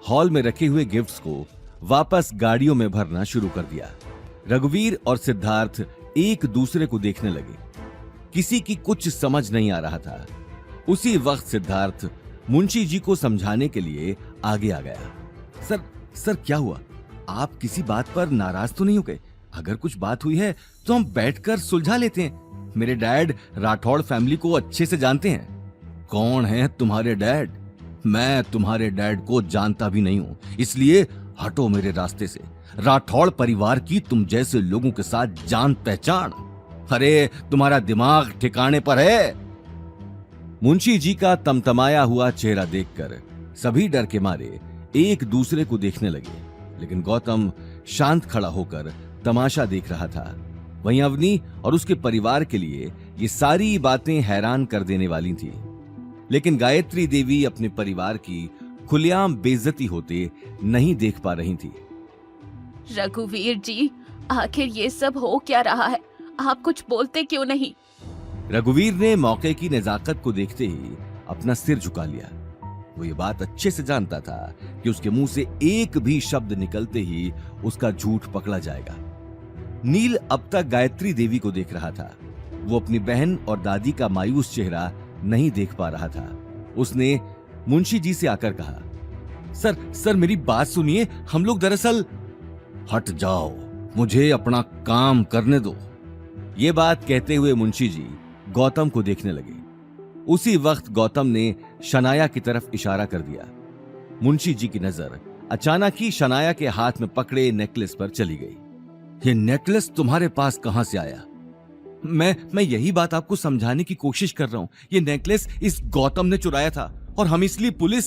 हॉल में रखे हुए गिफ्ट्स को वापस गाड़ियों में भरना शुरू कर दिया। रघुवीर और सिद्धार्थ एक दूसरे को देखने लगे। किसी की कुछ समझ नहीं आ रहा था। उसी वक्त सिद्धार्थ मुंशी जी को समझाने के लिए आगे आ गया। सर क्या हुआ? आप किसी बात पर नाराज तो नहीं हो गए? अगर कुछ बात हुई है तो हम बैठकर सुलझा लेते हैं। मेरे डैड राठौड़ फैमिली को अच्छे से जानते हैं। कौन है तुम्हारे डैड? मैं तुम्हारे डैड को जानता भी नहीं हूं, इसलिए हटो मेरे रास्ते से। राठौड़ परिवार की तुम जैसे लोगों के साथ जान पहचान। अरे तुम्हारा दिमाग ठिकाने पर है? मुंशी जी का तमतमाया हुआ चेहरा देखकर सभी डर के मारे एक दूसरे को देखने लगे, लेकिन गौतम शांत खड़ा होकर तमाशा देख रहा था। वहीं अवनी और उसके परिवार के लिए ये सारी बातें हैरान कर देने वाली थी, लेकिन गायत्री देवी अपने परिवार की खुलेआम बेइज्जती होते नहीं देख पा रही थी। रघुवीर जी, आखिर ये सब हो क्या रहा है? आप कुछ बोलते क्यों नहीं? रघुवीर ने मौके की नजाकत को देखते ही अपना सिर झुका लिया। वो ये बात अच्छे से जानता था कि उसके मुंह से एक भी शब्द निकलते ही उसका झूठ पकड़ा जाएगा। नील अब तक गायत्री देवी को देख रहा था। वो अपनी बहन और दादी का मायूस चेहरा नहीं देख पा रहा था। उसने मुंशी जी से आकर कहा, सर मेरी बात सुनिए, हम लोग दरअसल। हट जाओ, मुझे अपना काम करने दो। ये बात कहते हुए मुंशी जी गौतम को देखने लगे। उसी वक्त गौतम ने शनाया की तरफ इशारा कर दिया। मुंशी जी की नजर अचानक ही शनाया के हाथ में पकड़े नेकलेस पर चली गई। ये नेकलेस तुम्हारे पास कहां से आया? मैं यही बात आपको समझाने की कोशिश कर रहा हूं। ये नेकलेस इस गौतम ने चुराया था और हम इसलिए पुलिस।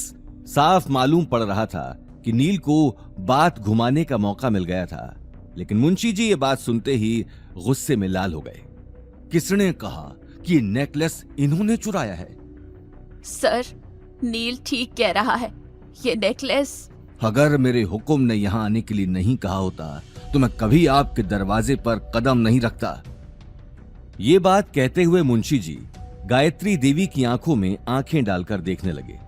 साफ मालूम पड़ रहा था कि नील को बात घुमाने का मौका मिल गया था, लेकिन मुंशी जी ये बात सुनते ही गुस्से में लाल हो गए। किसने कहा कि ये नेकलेस इन्होंने चुराया है? सर, नील ठीक कह रहा है। ये नेकलेस। अगर मेरे हुक्म ने यहां आने के लिए नहीं कहा होता तो मैं कभी आपके दरवाजे पर कदम नहीं रखता। ये बात कहते हुए मुंशी जी गायत्री देवी की आंखों में आंखें डालकर देखने लगे।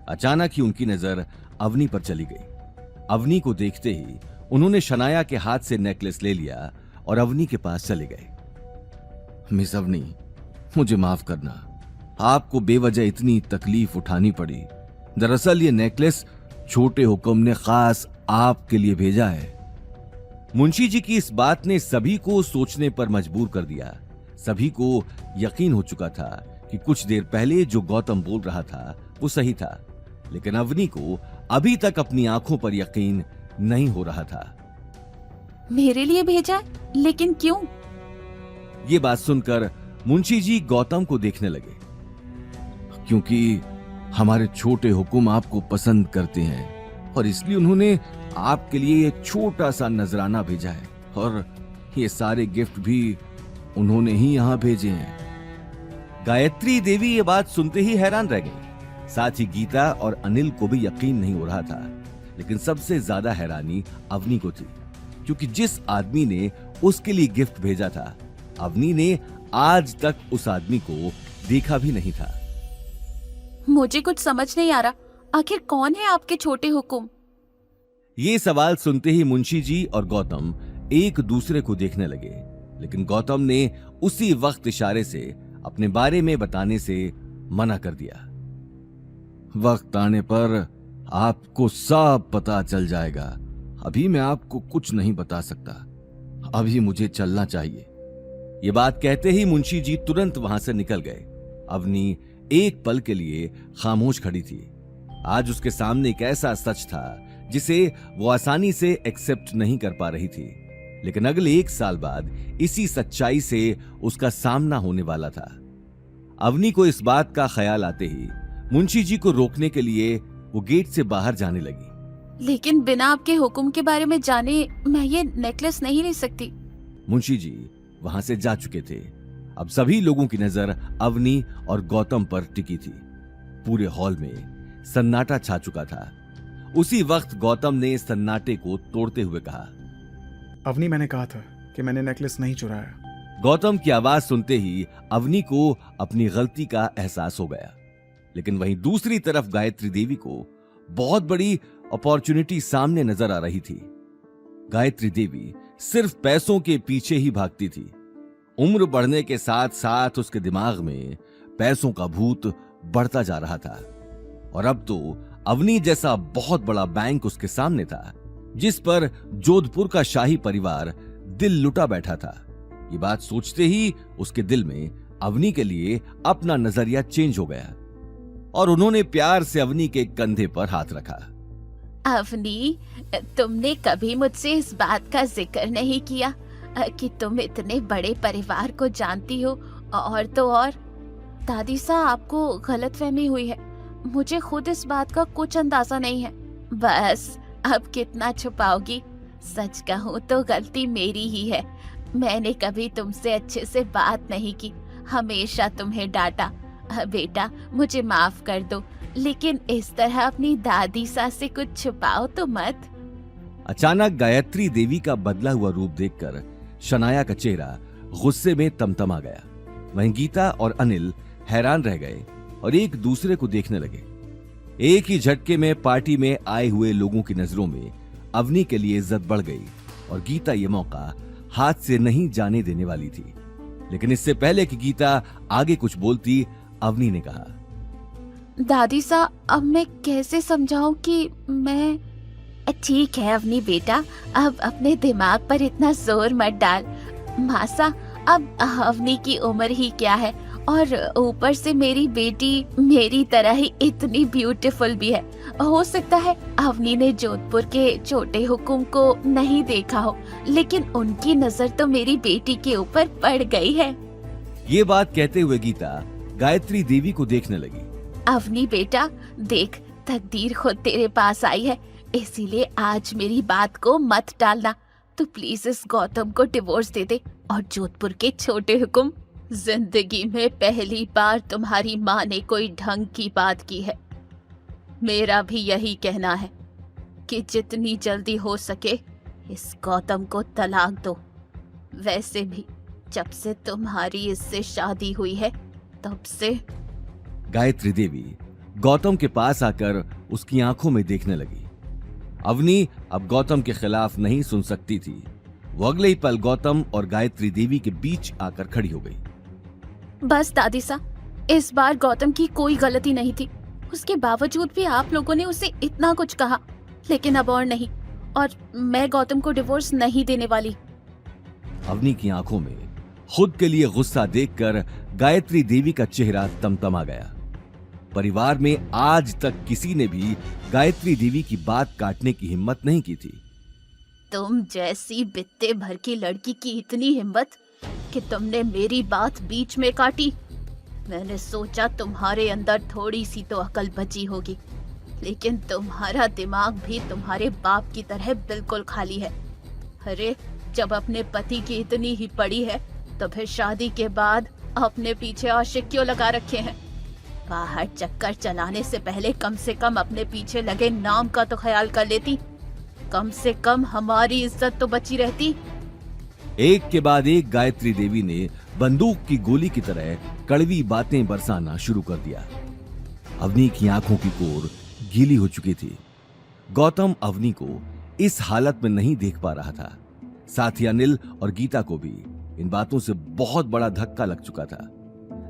अचानक ही उनकी नजर अवनी पर चली गई। अवनी को देखते ही उन्होंने शनाया के हाथ से नेकलेस ले लिया और अवनी के पास चले गए। मिस अवनी, मुझे माफ करना, आपको बेवजह इतनी तकलीफ उठानी पड़ी। दरअसल ये नेकलेस छोटे हुक्म ने खास आपके लिए भेजा है। मुंशी जी की इस बात ने सभी को सोचने पर मजबूर कर दिया। सभी को यकीन हो चुका था कि कुछ देर पहले जो गौतम बोल रहा था वो सही था, लेकिन अवनी को अभी तक अपनी आंखों पर यकीन नहीं हो रहा था। मेरे लिए भेजा? लेकिन क्यों? ये बात सुनकर मुंशी जी गौतम को देखने लगे। क्योंकि हमारे छोटे हुक्म आपको पसंद करते हैं और इसलिए उन्होंने आपके लिए एक छोटा सा नजराना भेजा है, और ये सारे गिफ्ट भी उन्होंने ही यहां भेजे हैं। गायत्री देवी ये बात सुनते ही हैरान रह गई। साथ ही गीता और अनिल को भी यकीन नहीं हो रहा था, लेकिन सबसे ज्यादा हैरानी अवनी को थी, क्योंकि जिस आदमी ने उसके लिए गिफ्ट भेजा था, अवनी ने आज तक उस आदमी को देखा भी नहीं था। मुझे कुछ समझ नहीं आ रहा, आखिर कौन है आपके छोटे हुक्म? ये सवाल सुनते ही मुंशी जी और गौतम एक दूसरे को देखने लगे, लेकिन गौतम ने उसी वक्त इशारे से अपने बारे में बताने से मना कर दिया। वक्त आने पर आपको सब पता चल जाएगा। अभी मैं आपको कुछ नहीं बता सकता। अभी मुझे चलना चाहिए। ये बात कहते ही मुंशी जी तुरंत वहां से निकल गए। अवनी एक पल के लिए खामोश खड़ी थी। आज उसके सामने एक ऐसा सच था जिसे वो आसानी से एक्सेप्ट नहीं कर पा रही थी, लेकिन अगले 1 साल बाद इसी सच्चाई से उसका सामना होने वाला था। अवनी को इस बात का ख्याल आते ही मुंशी जी को रोकने के लिए वो गेट से बाहर जाने लगी। लेकिन बिना आपके हुक्म के बारे में जाने मैं ये नेकलेस नहीं ले सकती। मुंशी जी वहां से जा चुके थे। अब सभी लोगों की नजर अवनी और गौतम पर टिकी थी। पूरे हॉल में सन्नाटा छा चुका था। उसी वक्त गौतम ने सन्नाटे को तोड़ते हुए कहा, अवनी, मैंने कहा था कि मैंने नेकलेस नहीं चुराया। गौतम की आवाज सुनते ही अवनी को अपनी गलती का एहसास हो गया, लेकिन वहीं दूसरी तरफ गायत्री देवी को बहुत बड़ी अपॉर्चुनिटी सामने नजर आ रही थी। गायत्री देवी सिर्फ पैसों के पीछे ही भागती थी। उम्र बढ़ने के साथ साथ उसके दिमाग में पैसों का भूत बढ़ता जा रहा था, और अब तो अवनी जैसा बहुत बड़ा बैंक उसके सामने था, जिस पर जोधपुर का शाही परिवार दिल लुटा बैठा था। ये बात सोचते ही उसके दिल में अवनी के लिए अपना नजरिया चेंज हो गया, और उन्होंने प्यार से अवनी के कंधे पर हाथ रखा। अवनी, तुमने कभी मुझसे इस बात का जिक्र नहीं किया कि तुम इतने बड़े परिवार को जानती हो, और तो और दादी सा आपको गलतफहमी हुई है। मुझे खुद इस बात का कुछ अंदाजा नहीं है। बस अब कितना छुपाओगी? सच कहूँ तो गलती मेरी ही है। मैंने कभी तुमसे अच्छे से बात नहीं की, हमेशा तुम्हें डांटा। बेटा मुझे माफ कर दो, लेकिन इस तरह अपनी दादी सा से कुछ छुपाओ तो मत। अचानक गायत्री देवी का बदला हुआ रूप देखकर शनाया का चेहरा गुस्से में तमतमा गया। वहीं गीता और अनिल हैरान रह गए और एक दूसरे को देखने लगे। एक ही झटके में पार्टी में आए हुए लोगों की नजरों में अवनी के लिए इज्जत बढ़ गई, और गीता ये मौका हाथ से नहीं जाने देने वाली थी। लेकिन इससे पहले कि गीता आगे कुछ बोलती, अवनी ने कहा, दादी सा, अब मैं कैसे समझाऊं कि मैं... ठीक है अवनी बेटा, अब अपने दिमाग पर इतना जोर मत डाल। मासा, अब अवनी की उम्र ही क्या है, और ऊपर से मेरी बेटी मेरी तरह ही इतनी ब्यूटीफुल भी है। हो सकता है अवनी ने जोधपुर के छोटे हुकुम को नहीं देखा हो, लेकिन उनकी नजर तो मेरी बेटी के ऊपर पड़ गई है। ये बात कहते हुए गीता गायत्री देवी को देखने लगी। अवनी बेटा देख, तकदीर खुद तेरे पास आई है, इसीलिए आज मेरी बात को मत टालना। तो प्लीज इस गौतम को डिवोर्स दे दे, और जोधपुर के छोटे हुकुम, जिंदगी में पहली बार तुम्हारी माँ ने कोई ढंग की बात की है। मेरा भी यही कहना है कि जितनी जल्दी हो सके इस गौतम को तलाक दो। वैसे भी जब से तुम्हारी इससे शादी हुई है तब से... गायत्री देवी गौतम के पास आकर उसकी आंखों में देखने लगी। अवनी अब गौतम के खिलाफ नहीं सुन सकती थी। वो अगले ही पल गौतम और गायत्री देवी के बीच आकर खड़ी हो गई। बस दादी सा, इस बार गौतम की कोई गलती नहीं थी। उसके बावजूद भी आप लोगों ने उसे इतना कुछ कहा, लेकिन अब और नहीं, और मैं गौतम को डिवोर्स नहीं देने वाली। अवनी की आंखों में खुद के लिए गुस्सा देखकर गायत्री देवी का चेहरा तमतमा गया। परिवार में आज तक किसी ने भी गायत्री देवी की बात काटने की हिम्मत नहीं की थी। तुम जैसी बित्ते भर की लड़की की इतनी हिम्मत कि तुमने मेरी बात बीच में काटी। मैंने सोचा तुम्हारे अंदर थोड़ी सी तो अकल बची होगी, लेकिन तुम्हारा दिमाग भी तुम्हारे बाप की तरह बिल्कुल खाली है। अरे जब अपने पति की इतनी ही पड़ी है तो फिर शादी के बाद अपने पीछे आशिक क्यों लगा रखे हैं? बाहर चक्कर चलाने से पहले कम से कम अपने पीछे लगे नाम का तो ख्याल कर लेती। कम से कम हमारी इज्जत तो बची रहती। एक के बाद एक गायत्री देवी ने बंदूक की गोली की तरह कड़वी बातें बरसाना शुरू कर दिया। अवनी की आंखों की कोर गीली हो चुकी थी। गौतम अवनी को इस हालत में नहीं देख पा रहा था। साथ ही अनिल और गीता को भी इन बातों से बहुत बड़ा धक्का लग चुका था।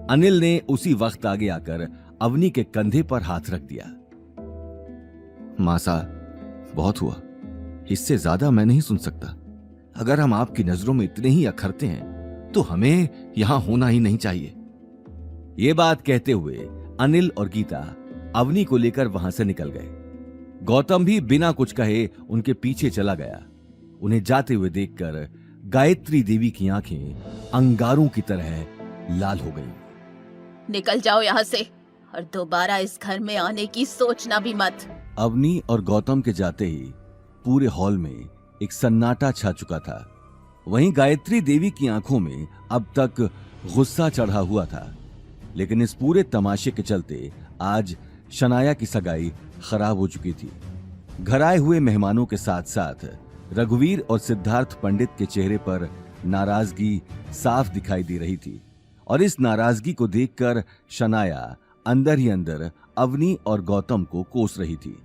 अनिल ने उसी वक्त आगे आकर अवनी के कंधे पर हाथ रख दिया। मासा, बहुत हुआ, इससे ज्यादा मैं नहीं सुन सकता। अगर हम आपकी नजरों में इतने ही अखरते हैं तो हमें यहां होना ही नहीं चाहिए। ये बात कहते हुए अनिल और गीता अवनी को लेकर वहां से निकल गए। गौतम भी बिना कुछ कहे उनके पीछे चला गया। उन्हें जाते हुए देखकर गायत्री देवी की आंखें अंगारों की तरह लाल हो गईं। निकल जाओ यहाँ से, और दोबारा इस घर में आने की सोचना भी मत। अवनी और गौतम के जाते ही पूरे हॉल में एक सन्नाटा छा चुका था। वहीं गायत्री देवी की आंखों में अब तक गुस्सा चढ़ा हुआ था, लेकिन इस पूरे तमाशे के चलते आज शनाया की सगाई खराब हो चुकी थी। घर आए हुए मेहमानों के साथ साथ रघुवीर और सिद्धार्थ पंडित के चेहरे पर नाराजगी साफ दिखाई दे रही थी और इस नाराजगी को देखकर शनाया अंदर ही अंदर अवनी और गौतम को कोस रही थी।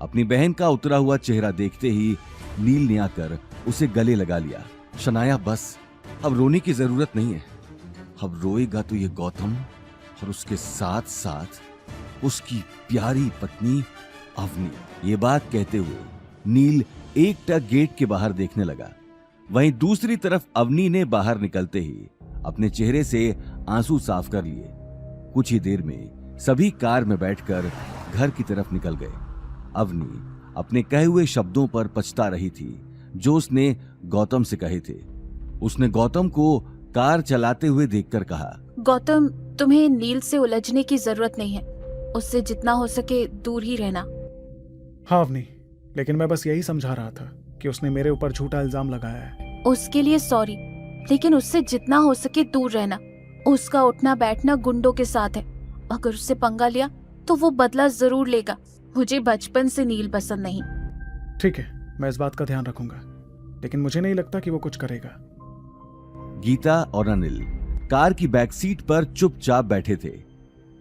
अपनी बहन का उतरा हुआ चेहरा देखते ही नील ने आकर उसे गले लगा लिया। शनाया बस, अब रोने की जरूरत नहीं है। अब रोएगा तो ये गौतम और उसके साथ साथ उसकी प्यारी पत्नी अवनी। ये बात कहते हुए नील एकटक गेट के बाहर देखने लगा। वहीं दूसरी तरफ अवनी ने बाहर निकलते ही अपने चेहरे से आंसू साफ कर लिए। कुछ ही देर में सभी कार में बैठकर घर की तरफ निकल गए। अवनी अपने कहे हुए शब्दों पर पछता रही थी जो उसने गौतम से कहे थे। उसने गौतम को कार चलाते हुए देखकर कहा, गौतम, तुम्हें नील से उलझने की जरूरत नहीं है। उससे जितना हो सके दूर ही रहना। हाँ अवनी, लेकिन मैं बस यही समझा रहा था कि उसने मेरे ऊपर झूठा इल्जाम लगाया है। उसके लिए सॉरी, लेकिन उससे जितना हो सके दूर रहना। उसका उठना बैठना गुंडों के साथ है। अगर उससे पंगा लिया तो वो बदला जरूर लेगा। मुझे बचपन से नील पसंद नहीं। ठीक है, मैं इस बात का ध्यान रखूंगा, लेकिन मुझे नहीं लगता कि वो कुछ करेगा। गीता और अनिल कार की बैक सीट पर चुपचाप बैठे थे।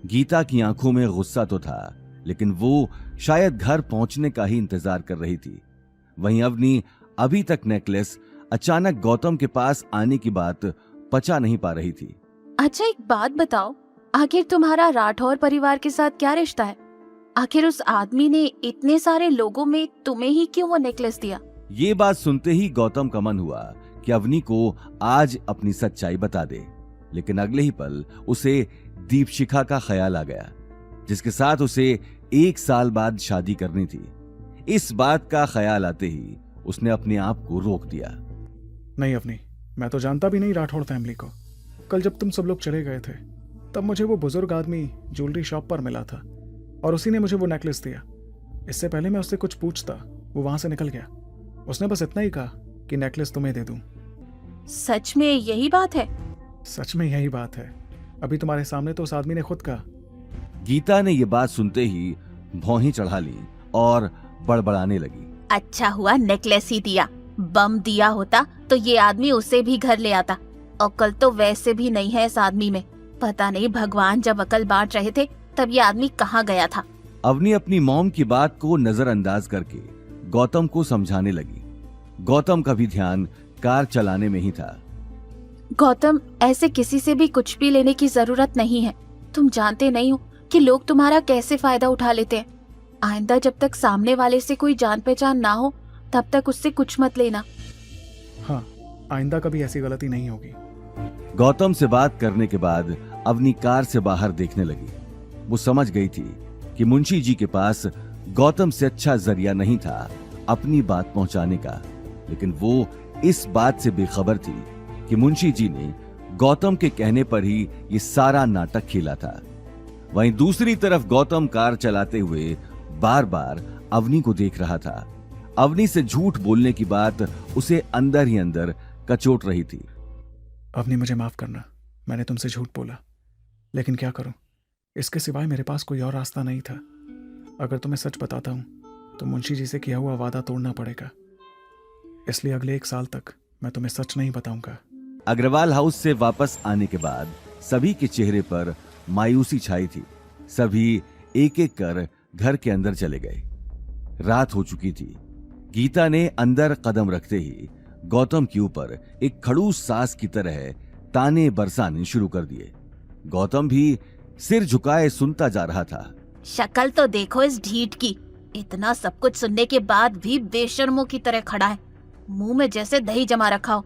गीता की आंखों में गुस्सा तो था, लेकिन वो शायद घर पहुंचने का ही इंतजार कर रही थी। वहीं अवनी अभी तक नेकलेस अचानक गौतम के पास आने की बात पचा नहीं पा रही थी। अच्छा, एक बात बताओ, आखिर तुम्हारा राठौर परिवार के साथ क्या रिश्ता है? आखिर उस आदमी ने इतने सारे लोगों में तुम्हें ही क्यों वो नेकलेस दिया? ये बात सुनते ही गौतम का मन हुआ कि अवनी को आज अपनी सच्चाई बता दे, लेकिन अगले ही पल उसे दीपशिखा का ख्याल आ गया, जिसके साथ उसे 1 साल बाद शादी करनी थी। इस बात का ख्याल आते ही उसने अपने आप को रोक दिया। नहीं अवनी, मैं तो जानता भी नहीं राठौड़ फैमिली को। कल जब तुम सब लोग चले गए थे तब मुझे वो बुजुर्ग आदमी ज्वेलरी शॉप पर मिला था और उसी ने मुझे वो नेकलेस दिया। इससे पहले मैं उससे कुछ पूछता, वो वहां से निकल गया। उसने बस इतना ही कहा कि नेकलेस तुम्हें दे दूं। सच में यही बात है? सच में यही बात है। अभी तुम्हारे सामने तो उस आदमी ने खुद कहा। गीता ने ये बात सुनते ही भौंही चढ़ा ली और बड़बड़ाने लगी। अच्छा हुआ नेकलेस ही दिया। बम दिया होता तो ये आदमी उसे भी घर ले आता। अकल तो वैसे भी नहीं है इस आदमी में। पता नहीं भगवान जब अकल बांट रहे थे तब ये आदमी कहाँ गया था। अवनी अपनी मॉम की बात को नजरअंदाज करके गौतम को समझाने लगी। गौतम का भी ध्यान कार चलाने में ही था। गौतम, ऐसे किसी से भी कुछ भी लेने की जरूरत नहीं है। तुम जानते नहीं हो कि लोग तुम्हारा कैसे फायदा उठा लेते हैं। आइंदा जब तक सामने वाले से कोई जान पहचान ना हो तब तक उससे कुछ मत लेना। हाँ, आइंदा कभी ऐसी गलती नहीं होगी। गौतम से बात करने के बाद अवनी कार से बाहर देखने लगी। वो समझ गई थी कि मुंशी जी के पास गौतम से अच्छा जरिया नहीं था अपनी बात पहुंचाने का, लेकिन वो इस बात से बेखबर थी कि मुंशी जी ने गौतम के कहने पर ही ये सारा नाटक खेला था। वहीं दूसरी तरफ गौतम कार चलाते हुए बार बार अवनी को देख रहा था। अवनी से झूठ बोलने की बात उसे अंदर ही अंदर कचोट रही थी। अवनी, मुझे माफ करना, मैंने तुमसे झूठ बोला, लेकिन क्या करूं, इसके सिवाय मेरे पास कोई और रास्ता नहीं था। अगर तुम्हें सच बताता हूं तो मुंशी जी से किया हुआ वादा तोड़ना पड़ेगा। इसलिए अगले 1 साल तक मैं तुम्हें सच नहीं बताऊंगा। अग्रवाल हाउस से वापस आने के बाद सभी के चेहरे पर मायूसी छाई थी। सभी एक एक कर घर के अंदर चले गए। रात हो चुकी थी। गीता ने अंदर कदम रखते ही गौतम के ऊपर एक खड़ूस सास की तरह ताने बरसाने शुरू कर दिए। गौतम भी सिर झुकाए सुनता जा रहा था। शक्ल तो देखो इस ढीठ की। इतना सब कुछ सुनने के बाद भी बेशर्मों की तरह खड़ा है, मुंह में जैसे दही जमा रखा हो।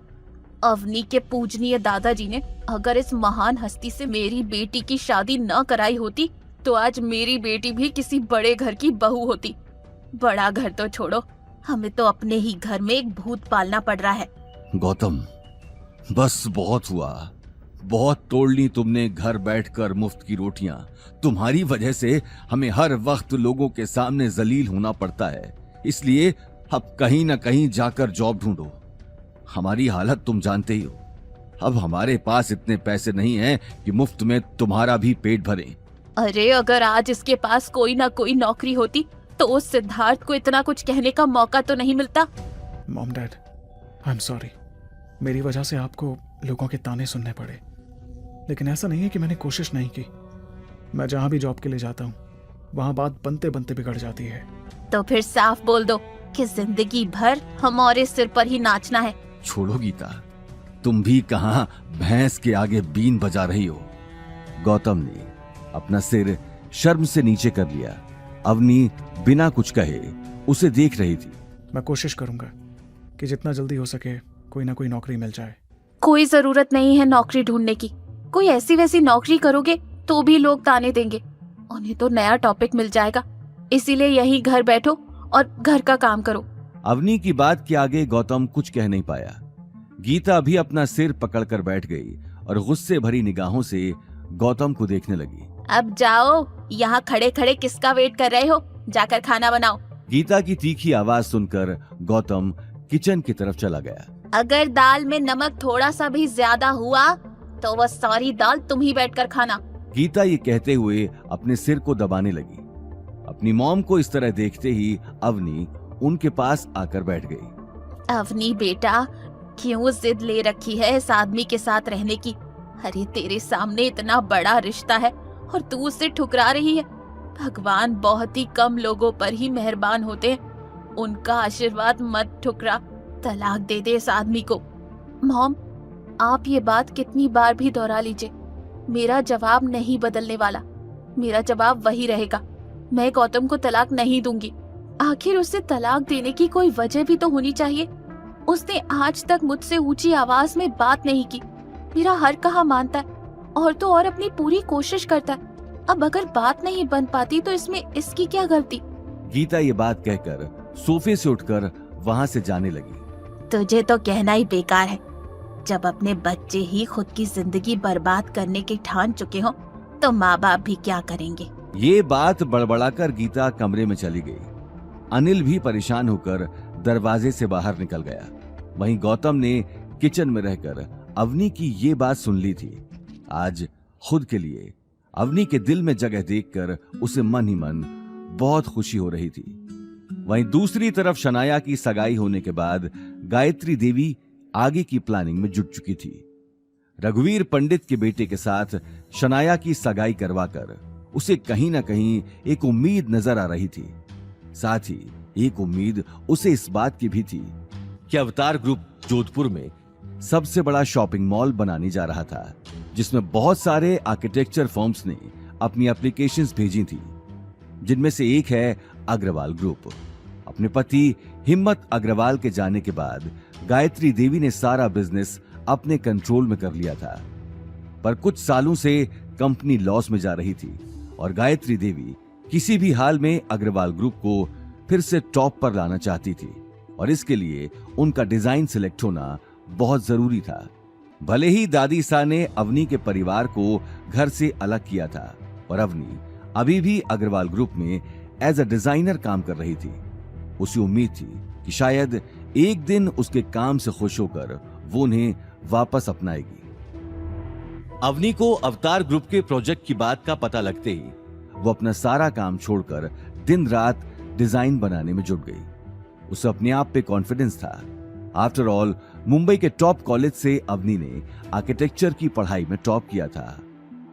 अवनी के पूजनीय दादाजी ने अगर इस महान हस्ती से मेरी बेटी की शादी न कराई होती तो आज मेरी बेटी भी किसी बड़े घर की बहू होती। बड़ा घर तो छोड़ो, हमें तो अपने ही घर में एक भूत पालना पड़ रहा है। गौतम, बस बहुत हुआ। बहुत तोड़ ली तुमने घर बैठकर मुफ्त की रोटियां। तुम्हारी वजह से हमें हर वक्त लोगों के सामने जलील होना पड़ता है। इसलिए अब कहीं ना कहीं जाकर जॉब ढूंढो। हमारी हालत तुम जानते ही हो। अब हमारे पास इतने पैसे नहीं हैं कि मुफ्त में तुम्हारा भी पेट भरें। अरे अगर आज इसके पास कोई ना कोई नौकरी होती तो उस सिद्धार्थ को इतना कुछ कहने का मौका तो नहीं मिलता। Mom, dad, I am sorry. मेरी वजह से आपको लोगों के ताने सुनने पड़े, लेकिन ऐसा नहीं है कि मैंने कोशिश नहीं की। मैं जहां भी जॉब के लिए जाता हूँ वहां बात बनते बनते बिगड़ जाती है। तो फिर साफ बोल दो कि जिंदगी भर हमारे सिर पर ही नाचना है। छोड़ो गीता, तुम भी कहां भैंस के आगे बीन बजा रही हो। गौतम ने अपना सिर शर्म से नीचे कर लिया। अवनी बिना कुछ कहे उसे देख रही थी। मैं कोशिश करूंगा कि जितना जल्दी हो सके कोई ना कोई नौकरी मिल जाए। कोई जरूरत नहीं है नौकरी ढूंढने की। कोई ऐसी वैसी नौकरी करोगे तो भी लोग ताने देंगे। उन्हें तो नया टॉपिक मिल जाएगा, इसीलिए यहीं घर बैठो और घर का काम करो। अवनी की बात के आगे गौतम कुछ कह नहीं पाया। गीता भी अपना सिर पकड़कर बैठ गई और गुस्से भरी निगाहों से गौतम को देखने लगी। अब जाओ, यहाँ खड़े खड़े किसका वेट कर रहे हो? जाकर खाना बनाओ। गीता की तीखी आवाज सुनकर गौतम किचन की तरफ चला गया। अगर दाल में नमक थोड़ा सा भी ज्यादा हुआ तो वह सारी दाल तुम ही बैठकर खाना। गीता ये कहते हुए अपने सिर को दबाने लगी। अपनी मॉम को इस तरह देखते ही अवनी उनके पास आकर बैठ गई। अवनी बेटा, क्यों जिद ले रखी है इस आदमी के साथ रहने की? अरे तेरे सामने इतना बड़ा रिश्ता है और तू उसे ठुकरा रही है। भगवान बहुत ही कम लोगों पर ही मेहरबान होते हैं, उनका आशीर्वाद मत ठुकरा। तलाक दे दे इस आदमी को। मॉम, आप ये बात कितनी बार भी दोहरा लीजिए, मेरा जवाब नहीं बदलने वाला। मेरा जवाब वही रहेगा, मैं गौतम को तलाक नहीं दूंगी। आखिर उसे तलाक देने की कोई वजह भी तो होनी चाहिए। उसने आज तक मुझसे ऊंची आवाज में बात नहीं की, मेरा हर कहा मानता है और तो और अपनी पूरी कोशिश करता है। अब अगर बात नहीं बन पाती तो इसमें इसकी क्या गलती? गीता ये बात कहकर सोफे से उठकर वहां से जाने लगी। तुझे तो कहना ही बेकार है। जब अपने बच्चे ही खुद की जिंदगी बर्बाद करने के ठान चुके हो तो माँ बाप भी क्या करेंगे? ये बात बड़बड़ाकर गीता कमरे में चली गई। अनिल भी परेशान होकर दरवाजे से बाहर निकल गया। वहीं गौतम ने किचन में रहकर अवनी की ये बात सुन ली थी। आज खुद के लिए अवनी के दिल में जगह देखकर उसे मन ही मन बहुत खुशी हो रही थी। वहीं दूसरी तरफ शनाया की सगाई होने के बाद गायत्री देवी आगे की प्लानिंग में जुट चुकी थी। रघुवीर पंडित के बेटे के साथ शनाया की सगाई करवाकर उसे कहीं ना कहीं एक उम्मीद नजर आ रही थी। साथ ही एक उम्मीद उसे इस बात की भी थी कि अवतार ग्रुप जोधपुर में सबसे बड़ा शॉपिंग मॉल बनाने जा रहा था, जिसमें बहुत सारे आर्किटेक्चर फर्म्स ने अपनी एप्लीकेशंस भेजी थी, जिनमें से एक है अग्रवाल ग्रुप। अपने पति हिम्मत अग्रवाल के जाने के बाद गायत्री देवी ने सारा बिजनेस अपने कंट्रोल में कर लिया था, पर कुछ सालों से कंपनी लॉस में जा रही थी और गायत्री देवी किसी भी हाल में अग्रवाल ग्रुप को फिर से टॉप पर लाना चाहती थी और इसके लिए उनका डिजाइन सिलेक्ट होना बहुत जरूरी था। भले ही दादी सा ने अवनी के परिवार को घर से अलग किया था और अवनी अभी भी अग्रवाल ग्रुप में एज अ डिजाइनर काम कर रही थी। उसे उम्मीद थी कि शायद एक दिन उसके काम से खुश होकर वो उन्हें वापस अपनाएगी। अवनी को अवतार ग्रुप के प्रोजेक्ट की बात का पता लगते ही वो अपना सारा काम छोड़कर दिन रात डिजाइन बनाने में जुट गई। उसे अपने आप पे कॉन्फिडेंस था। आफ्टर ऑल मुंबई के टॉप कॉलेज से अवनी ने आर्किटेक्चर की पढ़ाई में टॉप किया था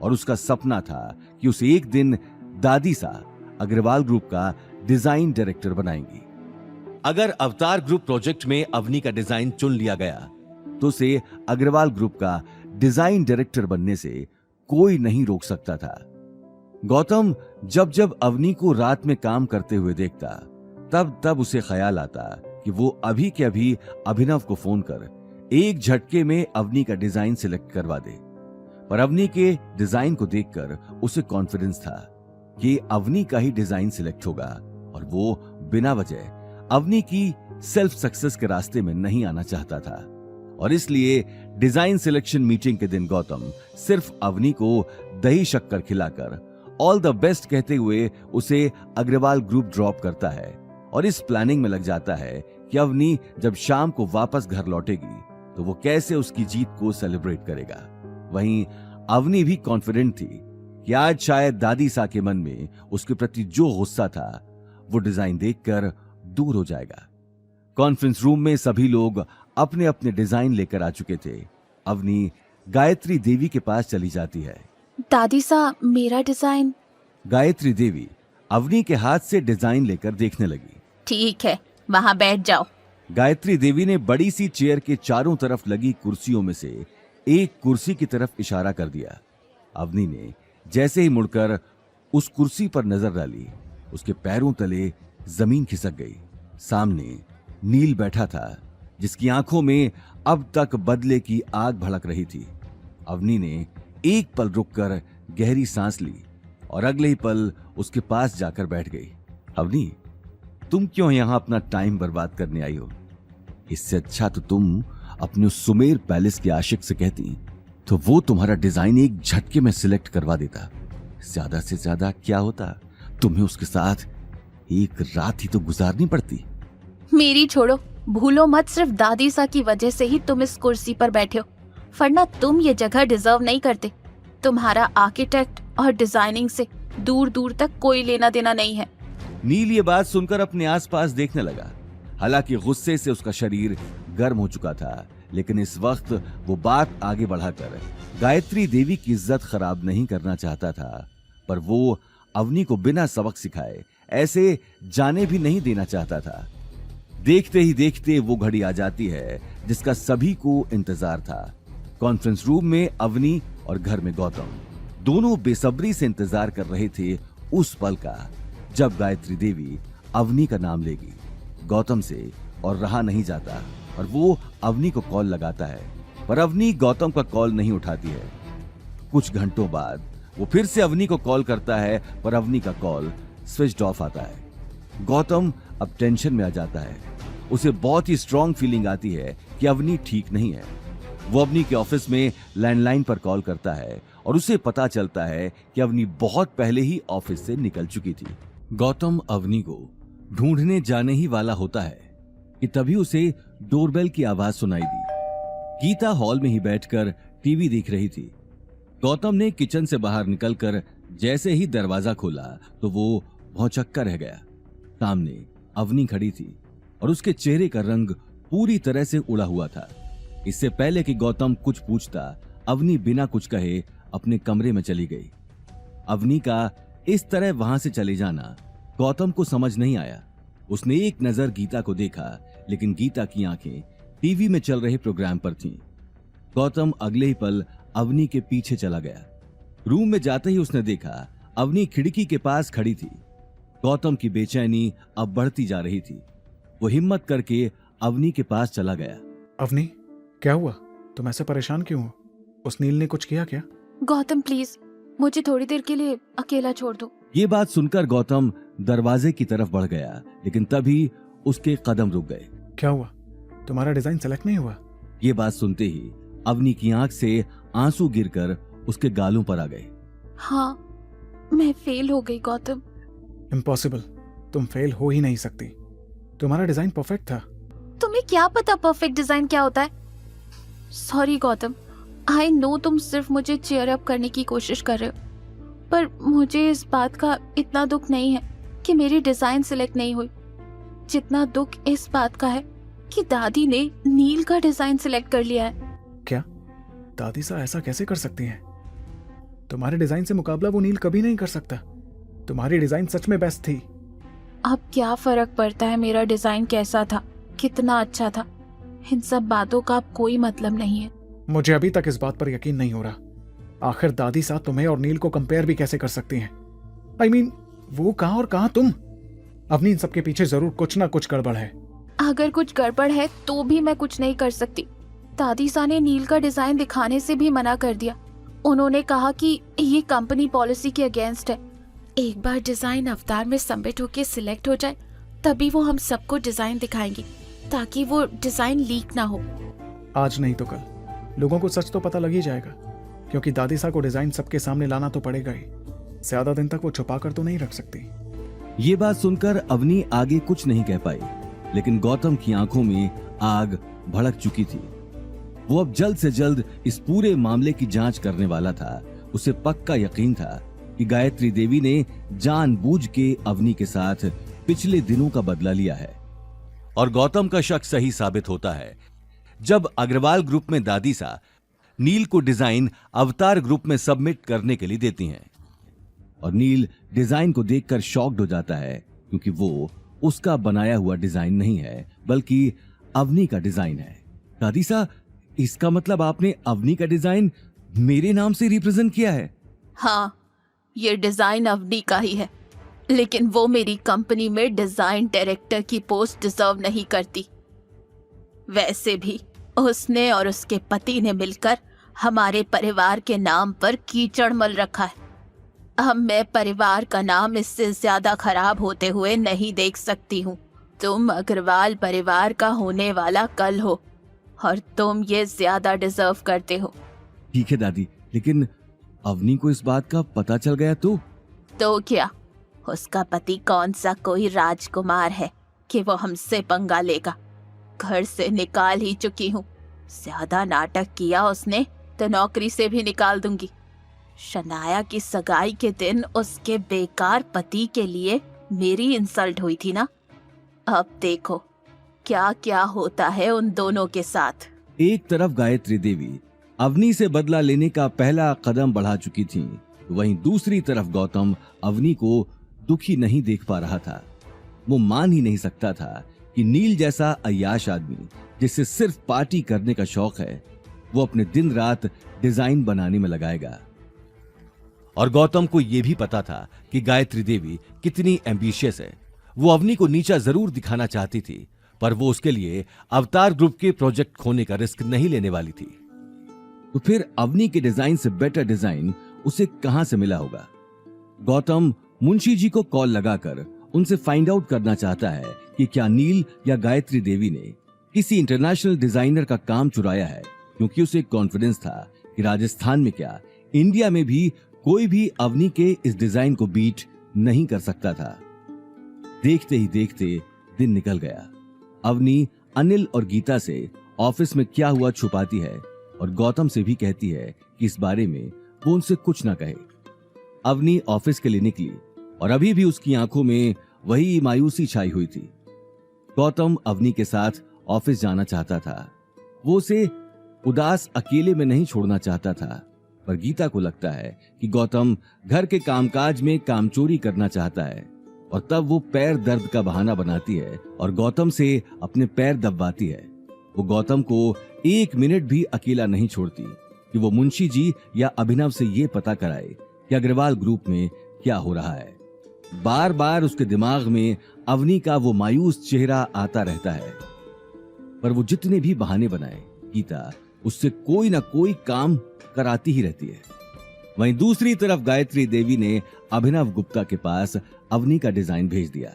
और उसका सपना था कि उसे एक दिन दादी सा अग्रवाल ग्रुप का डिजाइन डायरेक्टर बनाएंगी। अगर अवतार ग्रुप प्रोजेक्ट में अवनी का डिजाइन चुन लिया गया तो उसे अग्रवाल ग्रुप का डिजाइन डायरेक्टर बनने से कोई नहीं रोक सकता था। गौतम जब जब अवनी को रात में काम करते हुए देखता तब तब उसे ख्याल आता कि वो अभी के अभी अभिनव को फोन कर एक झटके में अवनी का डिजाइन सिलेक्ट करवा दे। पर अवनी के डिजाइन को देखकर उसे कॉन्फिडेंस था कि अवनी का ही डिजाइन सिलेक्ट होगा और वो बिना वजह अवनी की सेल्फ सक्सेस के रास्ते में नहीं आना चाहता था। और इसलिए डिजाइन सिलेक्शन मीटिंग के दिन गौतम सिर्फ अवनी को दही शक्कर खिलाकर ऑल द बेस्ट कहते हुए उसे अग्रवाल ग्रुप ड्रॉप करता है और इस प्लानिंग में लग जाता है कि अवनी जब शाम को वापस घर लौटेगी तो वो कैसे उसकी जीत को सेलिब्रेट करेगा। वहीं अवनी भी कॉन्फिडेंट थी कि आज शायद दादी सा के मन में उसके प्रति जो गुस्सा था वो डिजाइन देखकर दूर हो जाएगा। कॉन्फ्रेंस रूम में सभी लोग अपने अपने डिजाइन लेकर आ चुके थे। अवनी गायत्री देवी के पास चली जाती है। दादी सा, मेरा डिजाइन। गायत्री देवी अवनी के हाथ से डिजाइन लेकर देखने लगी। ठीक है, वहां बैठ जाओ। गायत्री देवी ने बड़ी सी चेयर के चारों तरफ लगी कुर्सियों में से एक कुर्सी की तरफ इशारा कर दिया। अवनी ने जैसे ही मुड़कर उस कुर्सी पर नजर डाली, उसके पैरों तले जमीन खिसक गई। सामने नील बैठा था, जिसकी आंखों में अब तक बदले की आग भड़क रही थी। अवनी ने एक पल रुककर गहरी सांस ली और अगले ही पल उसके पास जाकर बैठ गई। अवनी, तुम क्यों यहां अपना टाइम बर्बाद करने आई हो? इससे अच्छा तो तुम अपने उस सुमेर पैलेस के आशिक से कहती तो वो तुम्हारा डिजाइन एक झटके में सिलेक्ट करवा देता। ज्यादा से ज्यादा क्या होता, तुम्हें उसके साथ एक रात ही तो गुजारनी पड़ती। मेरी छोड़ो, भूलो मत, सिर्फ दादी सा की वजह से ही तुम इस कुर्सी पर बैठे हो, वरना तुम ये जगह डिजर्व नहीं करते। तुम्हारा आर्किटेक्ट और डिजाइनिंग से दूर दूर तक कोई लेना देना नहीं है। नील ये बात सुनकर अपने आसपास देखने लगा। हालांकि गुस्से से उसका शरीर गर्म हो चुका था, लेकिन इस वक्त वो बात आगे बढ़ाकर गायत्री देवी की इज्जत खराब नहीं करना चाहता था, पर वो अवनी को बिना सबक सिखाए ऐसे जाने भी नहीं देना चाहता था। देखते ही देखते वो घड़ी आ जाती है जिसका सभी को इंतजार था। कॉन्फ्रेंस रूम में अवनी और घर में गौतम दोनों बेसब्री से इंतजार कर रहे थे उस पल का जब गायत्री देवी अवनी का नाम लेगी गौतम से, और रहा नहीं जाता और वो अवनी को कॉल लगाता है, पर अवनी गौतम का कॉल नहीं उठाती है। कुछ घंटों बाद वो फिर से अवनी को कॉल करता है, पर अवनी का कॉल स्विच्ड ऑफ आता है। गौतम अब टेंशन में आ जाता है। उसे बहुत ही स्ट्रॉन्ग फीलिंग आती है कि अवनी ठीक नहीं है। वो अवनी के ऑफिस में लैंडलाइन पर कॉल करता है और उसे पता चलता है कि अवनी बहुत पहले ही ऑफिस से निकल चुकी थी। गौतम अवनी को ढूंढने जाने ही वाला होता है कि तभी उसे डोरबेल की आवाज सुनाई दी। गीता हॉल में ही बैठकर टीवी देख रही थी। गौतम ने किचन से बाहर निकलकर जैसे ही दरवाजा खोला तो वो भौचक्का रह गया। सामने अवनी खड़ी थी और उसके चेहरे का रंग पूरी तरह से उड़ा हुआ था। इससे पहले कि गौतम कुछ पूछता, अवनी बिना कुछ कहे अपने कमरे में चली गई। अवनी का इस तरह वहां से चले जाना गौतम को समझ नहीं आया। उसने एक नजर गीता को देखा, लेकिन गीता की आंखें टीवी में चल रहे प्रोग्राम पर थीं। गौतम अगले ही पल अवनी के पीछे चला गया। रूम में जाते ही उसने देखा अवनी खिड़की के पास खड़ी थी। गौतम की बेचैनी अब बढ़ती जा रही थी। वो हिम्मत करके अवनी के पास चला गया। अवनी, क्या हुआ? तुम ऐसे परेशान क्यों हो? उस नील ने कुछ किया क्या? गौतम प्लीज, मुझे थोड़ी देर के लिए अकेला छोड़ दो। ये बात सुनकर गौतम दरवाजे की तरफ बढ़ गया, लेकिन तभी उसके कदम रुक गए। क्या हुआ? तुम्हारा डिजाइन सेलेक्ट नहीं हुआ? ये बात सुनते ही अवनी की आंख से आंसू गिरकर उसके गालों पर आ गए। हाँ, मैं फेल हो गई गौतम। इम्पॉसिबल, तुम फेल हो ही नहीं सकती। तुम्हारा डिजाइन परफेक्ट था। तुम्हें क्या पता परफेक्ट डिजाइन क्या होता है? सॉरी गौतम, आई नो तुम सिर्फ मुझे चीयर अप करने की कोशिश कर रहे हो, पर मुझे इस बात का इतना दुख नहीं है कि मेरी डिजाइन सिलेक्ट नहीं हुई, जितना दुख इस बात का है कि दादी ने नील का डिजाइन सिलेक्ट कर लिया है। क्या दादी सा ऐसा कैसे कर सकती हैं? तुम्हारे डिजाइन से मुकाबला वो नील कभी नहीं कर सकता। तुम्हारी डिजाइन सच में बेस्ट थी। अब क्या फर्क पड़ता है मेरा डिजाइन कैसा था, कितना अच्छा था? इन सब बातों का अब कोई मतलब नहीं है। मुझे अभी तक इस बात पर यकीन नहीं हो रहा। आखिर दादी साहब तुम्हें और नील को कंपेयर भी कैसे कर सकती हैं? I mean, वो कहां और कहां तुम? अपनी इन सबके पीछे जरूर कुछ ना कुछ गड़बड़ है। अगर कुछ गड़बड़ है तो भी मैं कुछ नहीं कर सकती। दादी सा ने नील का डिजाइन दिखाने से भी मना कर दिया। उन्होंने कहा कि ये कंपनी पॉलिसी के अगेंस्ट है। एक बार डिजाइन अवतार में सबमिट होके सिलेक्ट हो जाए तभी वो हम सबको डिजाइन दिखाएंगी, ताकि वो डिजाइन लीक ना हो। आज नहीं तो कल लोगों को सच तो पता लग ही जाएगा, क्योंकि दादी सा को डिजाइन सबके सामने लाना तो पड़ेगा ही। ज्यादा दिन तक वो छुपा कर तो नहीं रख सकती। ये बात सुनकर अवनी आगे कुछ नहीं कह पाई, लेकिन गौतम की आंखों में आग भड़क चुकी थी। वो अब जल्द से जल्द इस पूरे मामले की जांच करने वाला था। उसे पक्का यकीन था कि गायत्री देवी ने जानबूझ के अवनी के साथ पिछले दिनों का बदला लिया है। और गौतम का शक सही साबित होता है। जब अग्रवाल ग्रुप में दादी सा नील को डिजाइन अवतार ग्रुप में सबमिट करने के लिए देती हैं और नील डिजाइन को देखकर शॉक्ड हो जाता है क्योंकि वो उसका बनाया हुआ डिजाइन नहीं है बल्कि अवनी का डिजाइन है। दादी सा, इसका मतलब आपने अवनी का डिजाइन मेरे नाम से रिप्रेजेंट किया है? हाँ, ये डिजाइन अवनी का ही है, लेकिन वो मेरी कंपनी में डिजाइन डायरेक्टर की पोस्ट डिजर्व नहीं करती। वैसे भी उसने और उसके पति ने मिलकर हमारे परिवार के नाम पर कीचड़ मल रखा है। अब मैं परिवार का नाम इससे ज्यादा खराब होते हुए नहीं देख सकती हूँ। तुम अग्रवाल परिवार का होने वाला कल हो और तुम ये ज्यादा डिजर्व करते हो। ठीक है दादी, लेकिन अवनी को इस बात का पता चल गया तो क्या उसका पति कौन सा कोई राजकुमार है कि वो हमसे पंगा लेगा? घर से निकाल ही चुकी हूँ। ज्यादा नाटक किया उसने तो नौकरी से भी निकाल दूंगी। शनाया की सगाई के दिन उसके बेकार पति के लिए मेरी इंसल्ट हुई थी ना। अब देखो क्या क्या होता है उन दोनों के साथ। एक तरफ गायत्री देवी अवनी से बदला लेने का पहला कदम बढ़ा चुकी थी, वहीं दूसरी तरफ गौतम अवनी को दुखी नहीं देख पा रहा था। वो मान ही नहीं सकता था कि नील जैसा अय्याश आदमी जिसे सिर्फ पार्टी करने का शौक है, वो अपने दिन रात डिजाइन बनाने में लगाएगा। और गौतम को यह भी पता था कि गायत्री देवी कितनी एम्बिशियस है। वो अवनी को नीचा जरूर दिखाना चाहती थी, पर वो उसके लिए अवतार ग्रुप के प्रोजेक्ट खोने का रिस्क नहीं लेने वाली थी। तो फिर अवनी के डिजाइन से बेटर डिजाइन उसे कहां से मिला होगा? गौतम मुंशी जी को कॉल लगाकर उनसे फाइंड आउट करना चाहता है कि क्या नील या गायत्री देवी ने किसी इंटरनेशनल डिजाइनर का काम चुराया है, क्योंकि उसे कॉन्फिडेंस था कि राजस्थान में क्या इंडिया में भी कोई भी अवनी के इस डिजाइन को बीट नहीं कर सकता था। देखते ही देखते दिन निकल गया। अवनी अनिल और गीता से ऑफिस में क्या हुआ छुपाती है और गौतम से भी कहती है कि इस बारे में वो उनसे कुछ ना कहे। अवनी ऑफिस के लिए निकली और अभी भी उसकी आंखों में वही मायूसी छाई हुई थी। गौतम अवनी के साथ ऑफिस जाना चाहता था। वो उसे उदास अकेले में नहीं छोड़ना चाहता था, पर गीता को लगता है कि गौतम घर के कामकाज में कामचोरी करना चाहता है और तब वो पैर दर्द का बहाना बनाती है और गौतम से अपने पैर दबवाती है। वो गौतम को एक मिनट भी अकेला नहीं छोड़ती कि वो मुंशी जी या अभिनव से ये पता कराए कि अग्रवाल ग्रुप में क्या हो रहा है। बार बार उसके दिमाग में अवनी का वो मायूस चेहरा आता रहता है, पर वो जितने भी बहाने बनाए गीता उससे कोई ना कोई काम कराती ही रहती है। वहीं दूसरी तरफ गायत्री देवी ने अभिनव गुप्ता के पास अवनी का डिजाइन भेज दिया,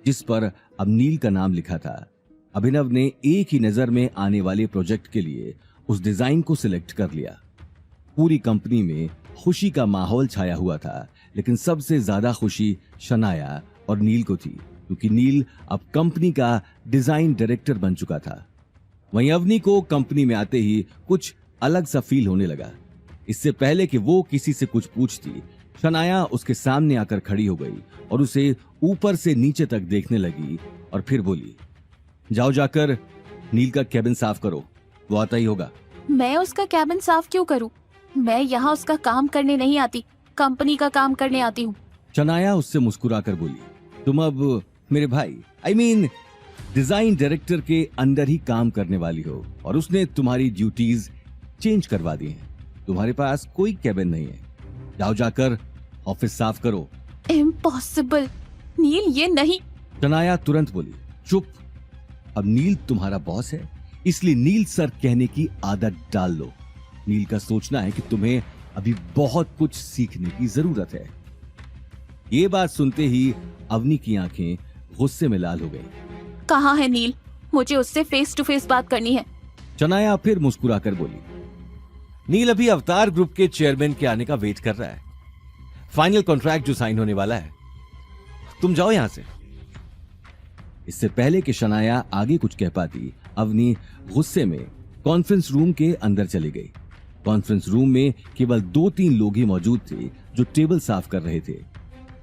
जिस पर अब नील का नाम लिखा था। अभिनव ने एक ही नजर में आने वाले प्रोजेक्ट के लिए उस डिजाइन को सिलेक्ट कर लिया। पूरी कंपनी में खुशी का माहौल छाया हुआ था, लेकिन सबसे ज्यादा खुशी शनाया और नील को थी, क्योंकि नील अब कंपनी का डिजाइन डायरेक्टर बन चुका था। वहीं अवनी को कंपनी में आते ही कुछ अलग सा फील होने लगा। इससे पहले कि वो किसी से कुछ पूछती, शनाया उसके सामने आकर खड़ी हो गई और उसे ऊपर से नीचे तक देखने लगी और फिर बोली, जाओ जाकर नील का कैबिन साफ करो, वो आता ही होगा। मैं उसका कैबिन साफ क्यों करूं? मैं यहाँ उसका काम करने नहीं आती, कंपनी का काम करने आती हूँ। शनाया उससे मुस्कुराकर बोली, तुम अब मेरे भाई डिजाइन डायरेक्टर के अंडर ही काम करने वाली हो और उसने तुम्हारी ड्यूटीज चेंज करवा दी हैं। तुम्हारे पास कोई कैबिन नहीं है, जाओ जाकर ऑफिस साफ करो। इम्पॉसिबल, नील ये नहीं। शनाया तुरंत बोली, चुप, अब नील तुम्हारा बॉस है, इसलिए नील सर कहने की आदत डाल लो। नील का सोचना है कि तुम्हें अभी बहुत कुछ सीखने की जरूरत है। ये बात सुनते ही अवनी की आंखें गुस्से में लाल हो गई। कहाँ है नील? मुझे उससे फेस टू फेस बात करनी है। शनाया फिर मुस्कुराकर बोली, नील अभी अवतार ग्रुप के चेयरमैन के आने का वेट कर रहा है। फाइनल कॉन्ट्रैक्ट जो साइन होने वाला है, तुम जाओ यहां से। इससे पहले कि शनाया आगे कुछ कह पाती, अवनी गुस्से में कॉन्फ्रेंस रूम के अंदर चली गई। कॉन्फ्रेंस रूम में केवल 2-3 लोग ही मौजूद थे जो टेबल साफ कर रहे थे।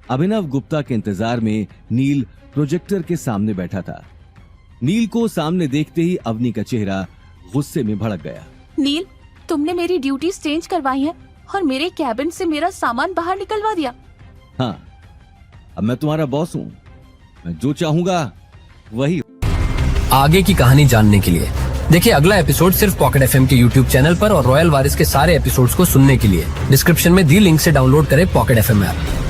अभिनव गुप्ता के इंतजार में नील प्रोजेक्टर के सामने बैठा था। नील को सामने देखते ही अवनी का चेहरा गुस्से में भड़क गया। नील, तुमने मेरी ड्यूटीज चेंज करवाई हैं और मेरे कैबिन से मेरा सामान बाहर निकलवा दिया। हाँ, अब मैं तुम्हारा बॉस हूँ, मैं जो चाहूंगा वही। आगे की कहानी जानने के लिए देखिए अगला एपिसोड सिर्फ पॉकेट एफएम के यूट्यूब चैनल पर और रॉयल वारिस के सारे एपिसोड्स को सुनने के लिए डिस्क्रिप्शन में दी लिंक से डाउनलोड करें पॉकेट एफएम ऐप।